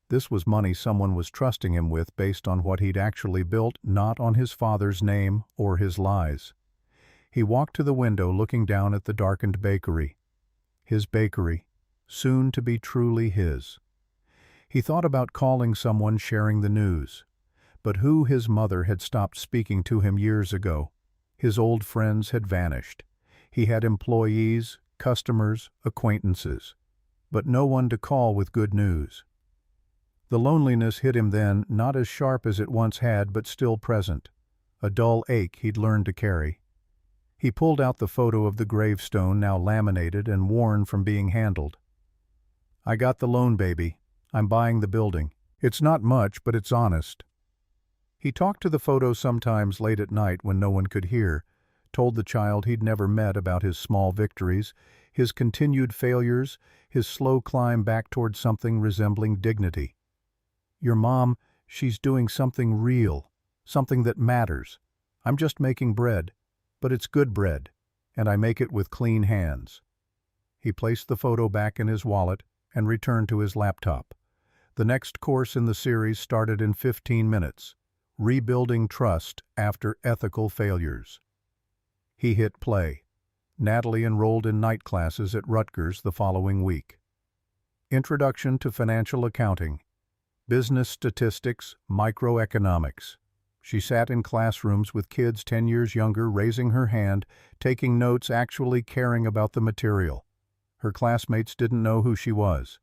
This was money someone was trusting him with based on what he'd actually built, not on his father's name or his lies. He walked to the window, looking down at the darkened bakery. His bakery, soon to be truly his. He thought about calling someone, sharing the news. But who? His mother had stopped speaking to him years ago. His old friends had vanished. He had employees, customers, acquaintances, but no one to call with good news. The loneliness hit him then, not as sharp as it once had, but still present, a dull ache he'd learned to carry. He pulled out the photo of the gravestone, now laminated and worn from being handled. I got the loan, baby. I'm buying the building. It's not much, but it's honest. He talked to the photo sometimes late at night when no one could hear, told the child he'd never met about his small victories, his continued failures, his slow climb back toward something resembling dignity. Your mom, she's doing something real, something that matters. I'm just making bread, but it's good bread, and I make it with clean hands. He placed the photo back in his wallet and returned to his laptop. The next course in the series started in 15 minutes, Rebuilding Trust After Ethical Failures. He hit play. Natalie enrolled in night classes at Rutgers the following week. Introduction to Financial Accounting, Business Statistics, Microeconomics. She sat in classrooms with kids 10 years younger, raising her hand, taking notes, actually caring about the material. Her classmates didn't know who she was.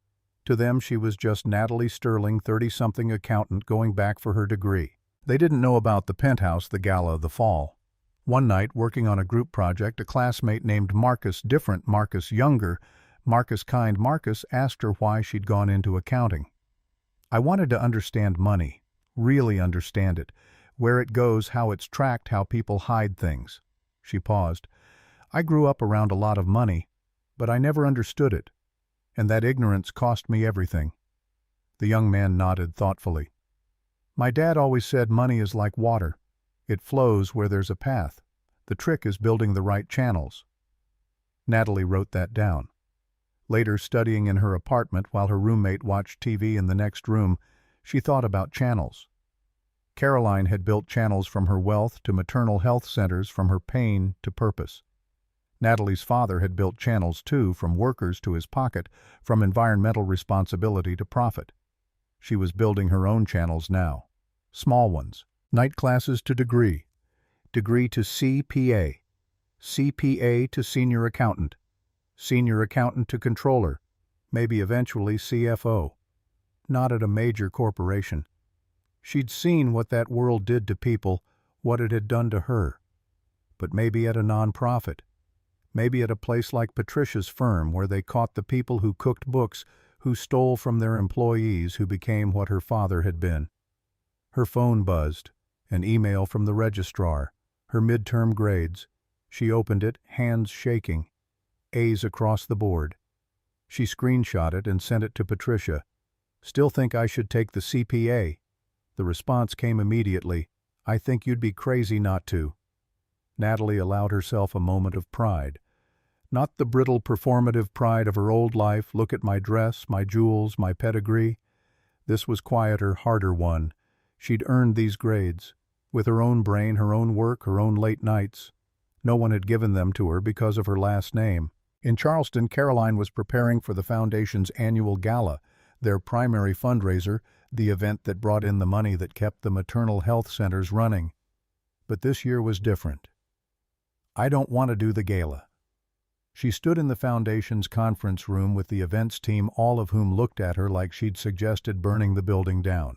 To them, she was just Natalie Sterling, 30-something accountant going back for her degree. They didn't know about the penthouse, the gala, the fall. One night, working on a group project, a classmate named Marcus, different Marcus, younger, Marcus kind Marcus, asked her why she'd gone into accounting. I wanted to understand money, really understand it, where it goes, how it's tracked, how people hide things. She paused. I grew up around a lot of money, but I never understood it, and that ignorance cost me everything. The young man nodded thoughtfully. My dad always said money is like water. It flows where there's a path. The trick is building the right channels. Natalie wrote that down. Later, studying in her apartment while her roommate watched TV in the next room, she thought about channels. Caroline had built channels from her wealth to maternal health centers, from her pain to purpose. Natalie's father had built channels too, from workers to his pocket, from environmental responsibility to profit. She was building her own channels now. Small ones. Night classes to degree. Degree to CPA. CPA to senior accountant. Senior accountant to controller. Maybe eventually CFO. Not at a major corporation. She'd seen what that world did to people, what it had done to her. But maybe at a nonprofit. Maybe at a place like Patricia's firm, where they caught the people who cooked books, who stole from their employees, who became what her father had been. Her phone buzzed, an email from the registrar, her midterm grades. She opened it, hands shaking. A's across the board. She screenshot it and sent it to Patricia. Still think I should take the CPA? The response came immediately. I think you'd be crazy not to. Natalie allowed herself a moment of pride. Not the brittle performative pride of her old life, look at my dress, my jewels, my pedigree. This was quieter, harder one. She'd earned these grades. With her own brain, her own work, her own late nights. No one had given them to her because of her last name. In Charleston, Caroline was preparing for the Foundation's annual gala, their primary fundraiser, the event that brought in the money that kept the maternal health centers running. But this year was different. I don't want to do the gala. She stood in the Foundation's conference room with the events team, all of whom looked at her like she'd suggested burning the building down.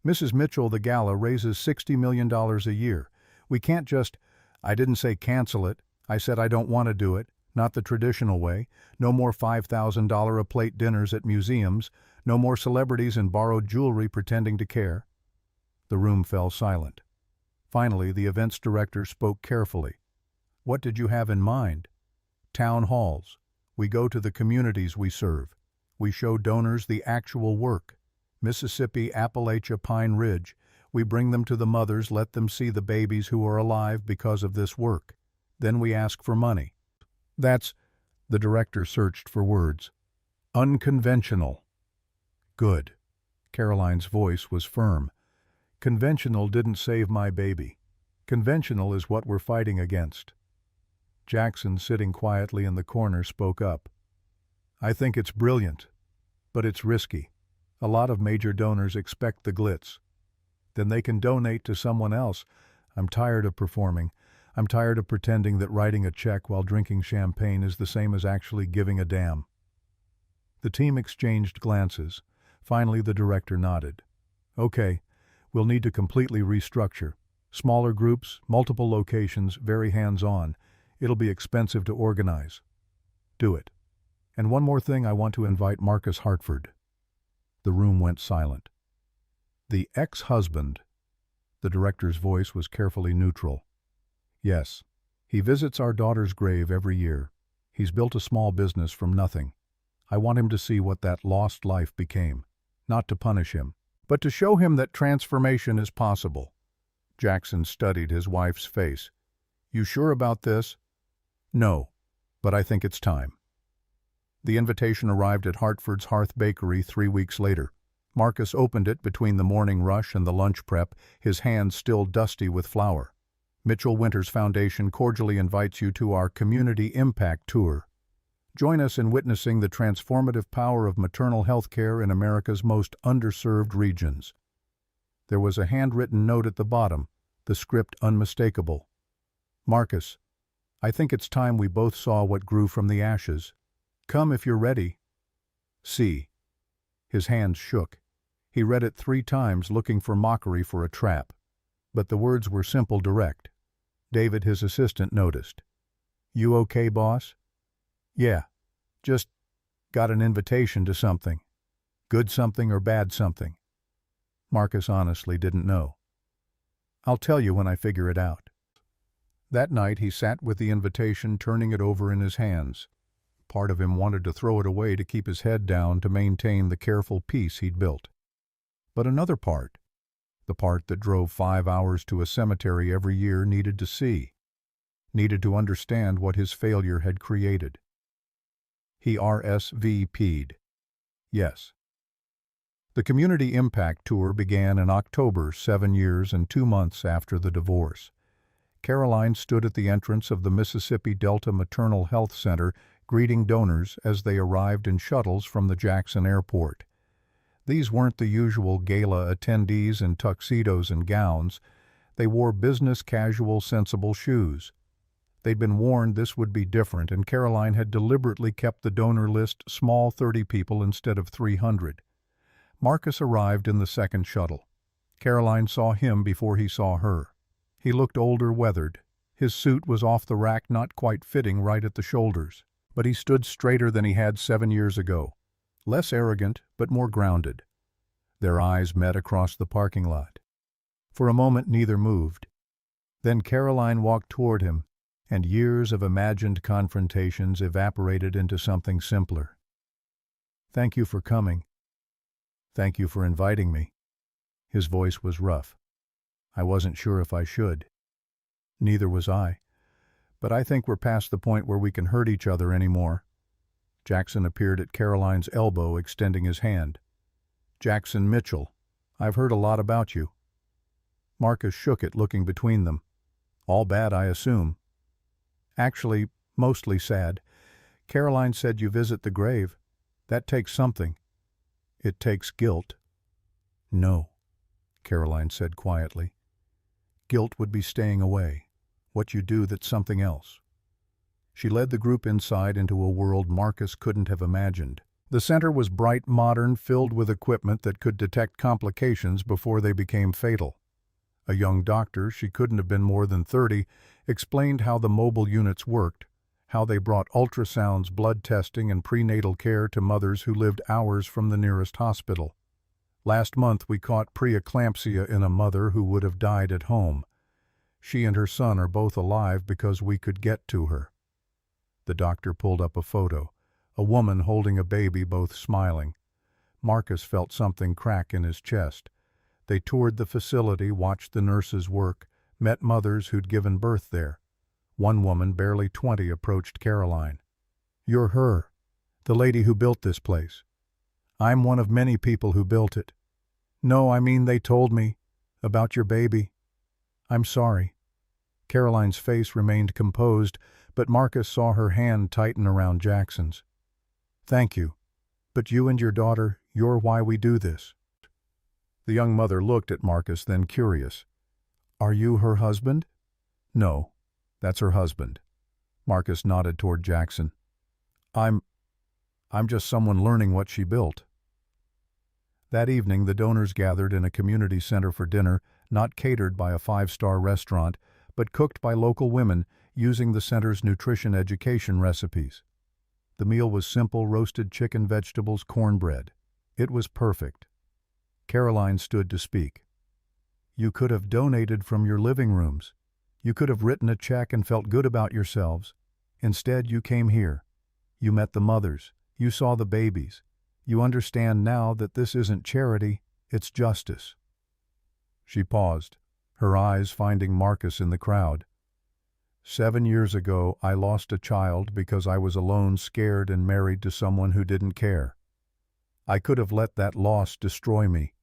Mrs. Mitchell, the gala raises $60 million a year. We can't just, I didn't say cancel it, I said I don't want to do it, not the traditional way, no more $5,000 a plate dinners at museums, no more celebrities in borrowed jewelry pretending to care. The room fell silent. Finally, the events director spoke carefully. What did you have in mind? Town halls. We go to the communities we serve. We show donors the actual work. Mississippi, Appalachia, Pine Ridge. We bring them to the mothers, let them see the babies who are alive because of this work. Then we ask for money. That's, the director searched for words. Unconventional. Good. Caroline's voice was firm. Conventional didn't save my baby. Conventional is what we're fighting against. Jackson, sitting quietly in the corner, spoke up. I think it's brilliant, but it's risky. A lot of major donors expect the glitz. Then they can donate to someone else. I'm tired of performing. I'm tired of pretending that writing a check while drinking champagne is the same as actually giving a damn. The team exchanged glances. Finally, the director nodded. Okay, we'll need to completely restructure. Smaller groups, multiple locations, very hands-on. It'll be expensive to organize. Do it. And one more thing, I want to invite Marcus Hartford. The room went silent. The ex-husband. The director's voice was carefully neutral. Yes, he visits our daughter's grave every year. He's built a small business from nothing. I want him to see what that lost life became. Not to punish him, but to show him that transformation is possible. Jackson studied his wife's face. You sure about this? No, but I think it's time. The invitation arrived at Hartford's Hearth Bakery 3 weeks later. Marcus opened it between the morning rush and the lunch prep, his hands still dusty with flour. Mitchell Winters Foundation cordially invites you to our Community Impact Tour. Join us in witnessing the transformative power of maternal health care in America's most underserved regions. There was a handwritten note at the bottom, the script unmistakable. Marcus, I think it's time we both saw what grew from the ashes. Come if you're ready. See. His hands shook. He read it 3 times, looking for mockery, for a trap. But the words were simple, direct. David, his assistant, noticed. You okay, boss? Yeah. Just got an invitation to something. Good something or bad something? Marcus honestly didn't know. I'll tell you when I figure it out. That night he sat with the invitation, turning it over in his hands. Part of him wanted to throw it away to keep his head down, to maintain the careful peace he'd built. But another part, the part that drove 5 hours to a cemetery every year, needed to see, needed to understand what his failure had created. He RSVP'd. Yes. The Community Impact Tour began in October, 7 years and 2 months after the divorce. Caroline stood at the entrance of the Mississippi Delta Maternal Health Center, greeting donors as they arrived in shuttles from the Jackson Airport. These weren't the usual gala attendees in tuxedos and gowns. They wore business casual, sensible shoes. They'd been warned this would be different, and Caroline had deliberately kept the donor list small, 30 people instead of 300. Marcus arrived in the second shuttle. Caroline saw him before he saw her. He looked older, weathered. His suit was off the rack, not quite fitting right at the shoulders. But he stood straighter than he had 7 years ago. Less arrogant, but more grounded. Their eyes met across the parking lot. For a moment neither moved. Then Caroline walked toward him, and years of imagined confrontations evaporated into something simpler. Thank you for coming. Thank you for inviting me. His voice was rough. I wasn't sure if I should. Neither was I. But I think we're past the point where we can hurt each other anymore. Jackson appeared at Caroline's elbow, extending his hand. Jackson Mitchell, I've heard a lot about you. Marcus shook it, looking between them. All bad, I assume. Actually, mostly sad. Caroline said you visit the grave. That takes something. It takes guilt. No, Caroline said quietly. Guilt would be staying away. What you do that's something else. She led the group inside into a world Marcus couldn't have imagined. The center was bright, modern, filled with equipment that could detect complications before they became fatal. A young doctor, she couldn't have been more than 30, explained how the mobile units worked, how they brought ultrasounds, blood testing, and prenatal care to mothers who lived hours from the nearest hospital. Last month we caught preeclampsia in a mother who would have died at home. She and her son are both alive because we could get to her. The doctor pulled up a photo, a woman holding a baby, both smiling. Marcus felt something crack in his chest. They toured the facility, watched the nurses work, met mothers who'd given birth there. One woman, barely 20, approached Caroline. You're her, the lady who built this place. I'm one of many people who built it. No, I mean they told me about your baby. I'm sorry. Caroline's face remained composed, but Marcus saw her hand tighten around Jackson's. Thank you. But you and your daughter, you're why we do this. The young mother looked at Marcus, then curious. Are you her husband? No, that's her husband. Marcus nodded toward Jackson. I'm just someone learning what she built. That evening, the donors gathered in a community center for dinner, not catered by a 5-star restaurant, but cooked by local women using the center's nutrition education recipes. The meal was simple: roasted chicken, vegetables, cornbread. It was perfect. Caroline stood to speak. You could have donated from your living rooms. You could have written a check and felt good about yourselves. Instead, you came here. You met the mothers. You saw the babies. You understand now that this isn't charity, it's justice. She paused, her eyes finding Marcus in the crowd. 7 years ago, I lost a child because I was alone, scared, and married to someone who didn't care. I could have let that loss destroy me.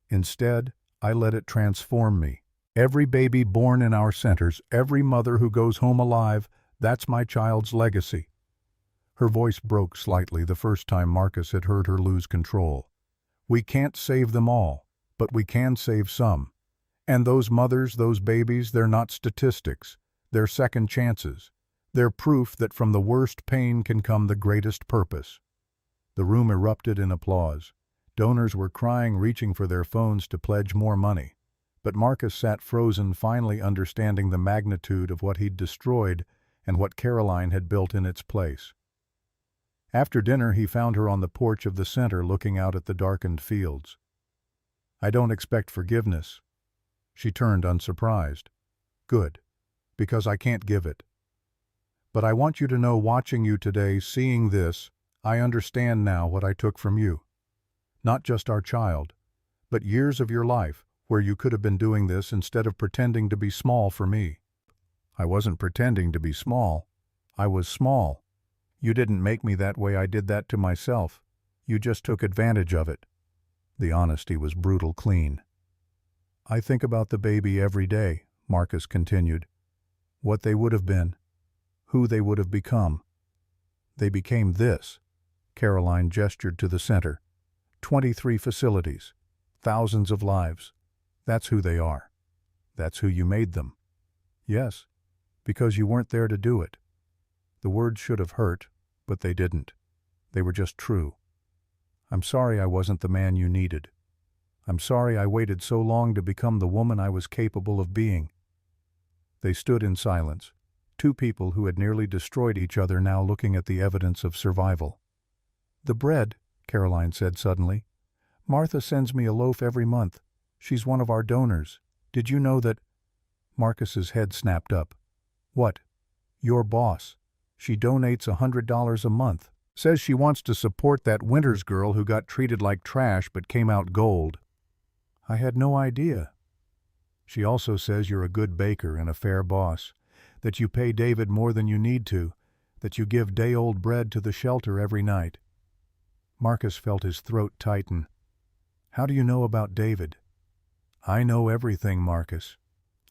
Instead, I let it transform me. Every baby born in our centers, every mother who goes home alive, that's my child's legacy. Her voice broke slightly the first time Marcus had heard her lose control. We can't save them all, but we can save some. And those mothers, those babies, they're not statistics. They're second chances. They're proof that from the worst pain can come the greatest purpose. The room erupted in applause. Donors were crying, reaching for their phones to pledge more money. But Marcus sat frozen, finally understanding the magnitude of what he'd destroyed and what Caroline had built in its place. After dinner, he found her on the porch of the center looking out at the darkened fields. I don't expect forgiveness. She turned unsurprised. Good, because I can't give it. But I want you to know, watching you today, seeing this, I understand now what I took from you. Not just our child, but years of your life where you could have been doing this instead of pretending to be small for me. I wasn't pretending to be small. I was small. You didn't make me that way. I did that to myself. You just took advantage of it. The honesty was brutal clean. I think about the baby every day, Marcus continued. What they would have been. Who they would have become. They became this. Caroline gestured to the center. 23 facilities. Thousands of lives. That's who they are. That's who you made them. Yes, because you weren't there to do it. The words should have hurt, but they didn't. They were just true. I'm sorry I wasn't the man you needed. I'm sorry I waited so long to become the woman I was capable of being. They stood in silence, two people who had nearly destroyed each other now looking at the evidence of survival. The bread, Caroline said suddenly. Martha sends me a loaf every month. She's one of our donors. Did you know that? Marcus's head snapped up. What? Your boss. She donates $100 a month. Says she wants to support that Winters girl who got treated like trash but came out gold. I had no idea. She also says you're a good baker and a fair boss, that you pay David more than you need to, that you give day-old bread to the shelter every night. Marcus felt his throat tighten. How do you know about David? I know everything, Marcus.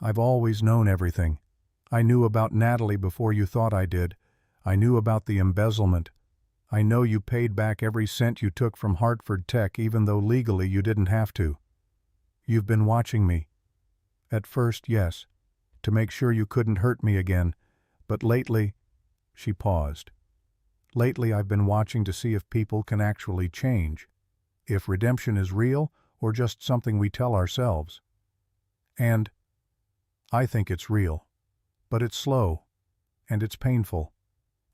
I've always known everything. I knew about Natalie before you thought I did. I knew about the embezzlement. I know you paid back every cent you took from Hartford Tech even though legally you didn't have to. You've been watching me. At first, yes, to make sure you couldn't hurt me again, but lately, she paused. Lately I've been watching to see if people can actually change, if redemption is real or just something we tell ourselves. And I think it's real, but it's slow, and it's painful,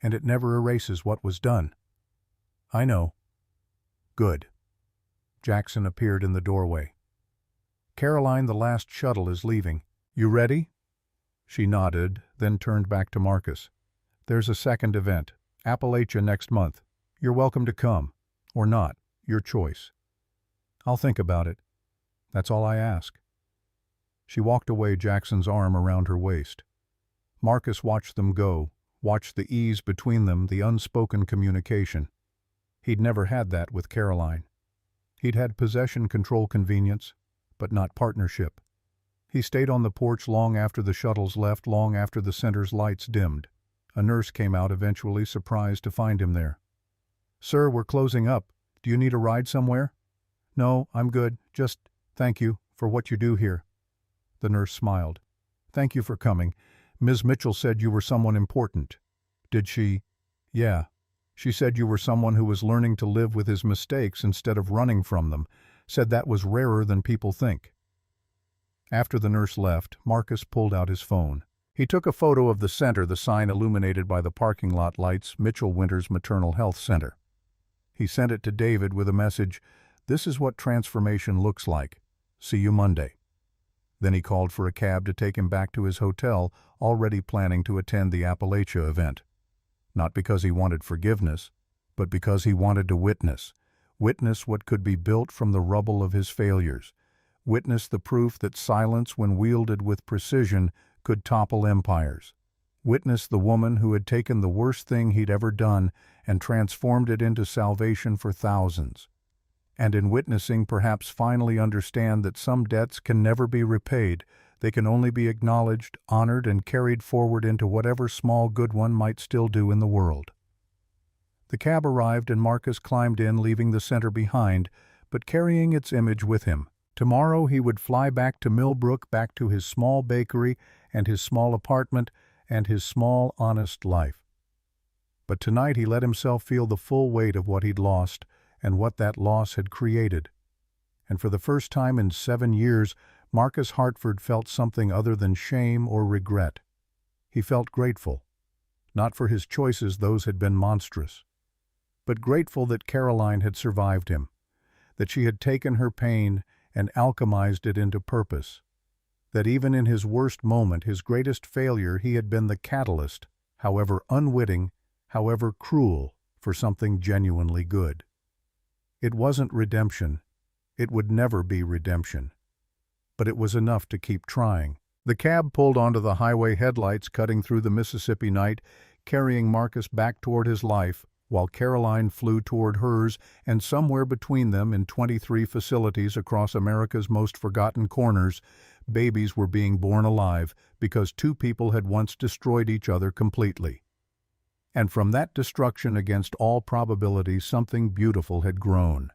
and it never erases what was done. I know. Good. Jackson appeared in the doorway. Caroline, the last shuttle is leaving. You ready? She nodded, then turned back to Marcus. There's a second event, Appalachia next month. You're welcome to come, or not, your choice. I'll think about it. That's all I ask. She walked away, Jackson's arm around her waist. Marcus watched them go, watched the ease between them, the unspoken communication. He'd never had that with Caroline. He'd had possession, control, convenience, but not partnership. He stayed on the porch long after the shuttles left, long after the center's lights dimmed. A nurse came out eventually, surprised to find him there. Sir, we're closing up. Do you need a ride somewhere? No, I'm good. Just thank you for what you do here. The nurse smiled. Thank you for coming. Ms. Mitchell said you were someone important. Did she? Yeah. She said you were someone who was learning to live with his mistakes instead of running from them. Said that was rarer than people think. After the nurse left, Marcus pulled out his phone. He took a photo of the center, the sign illuminated by the parking lot lights, Mitchell Winters Maternal Health Center. He sent it to David with a message, "This is what transformation looks like. See you Monday." Then he called for a cab to take him back to his hotel, already planning to attend the Appalachia event. Not because he wanted forgiveness, but because he wanted to witness what could be built from the rubble of his failures. Witness the proof that silence, when wielded with precision, could topple empires. Witness the woman who had taken the worst thing he'd ever done and transformed it into salvation for thousands. And in witnessing, perhaps finally understand that some debts can never be repaid. They can only be acknowledged, honored, and carried forward into whatever small good one might still do in the world. The cab arrived and Marcus climbed in, leaving the center behind, but carrying its image with him. Tomorrow he would fly back to Millbrook, back to his small bakery and his small apartment and his small, honest life. But tonight he let himself feel the full weight of what he'd lost and what that loss had created. And for the first time in 7 years, Marcus Hartford felt something other than shame or regret. He felt grateful. Not for his choices, those had been monstrous. But grateful that Caroline had survived him, that she had taken her pain and alchemized it into purpose, that even in his worst moment, his greatest failure, he had been the catalyst, however unwitting, however cruel, for something genuinely good. It wasn't redemption. It would never be redemption. But it was enough to keep trying. The cab pulled onto the highway, headlights cutting through the Mississippi night, carrying Marcus back toward his life, while Caroline flew toward hers, and somewhere between them, in 23 facilities across America's most forgotten corners, babies were being born alive because two people had once destroyed each other completely. And from that destruction, against all probability, something beautiful had grown.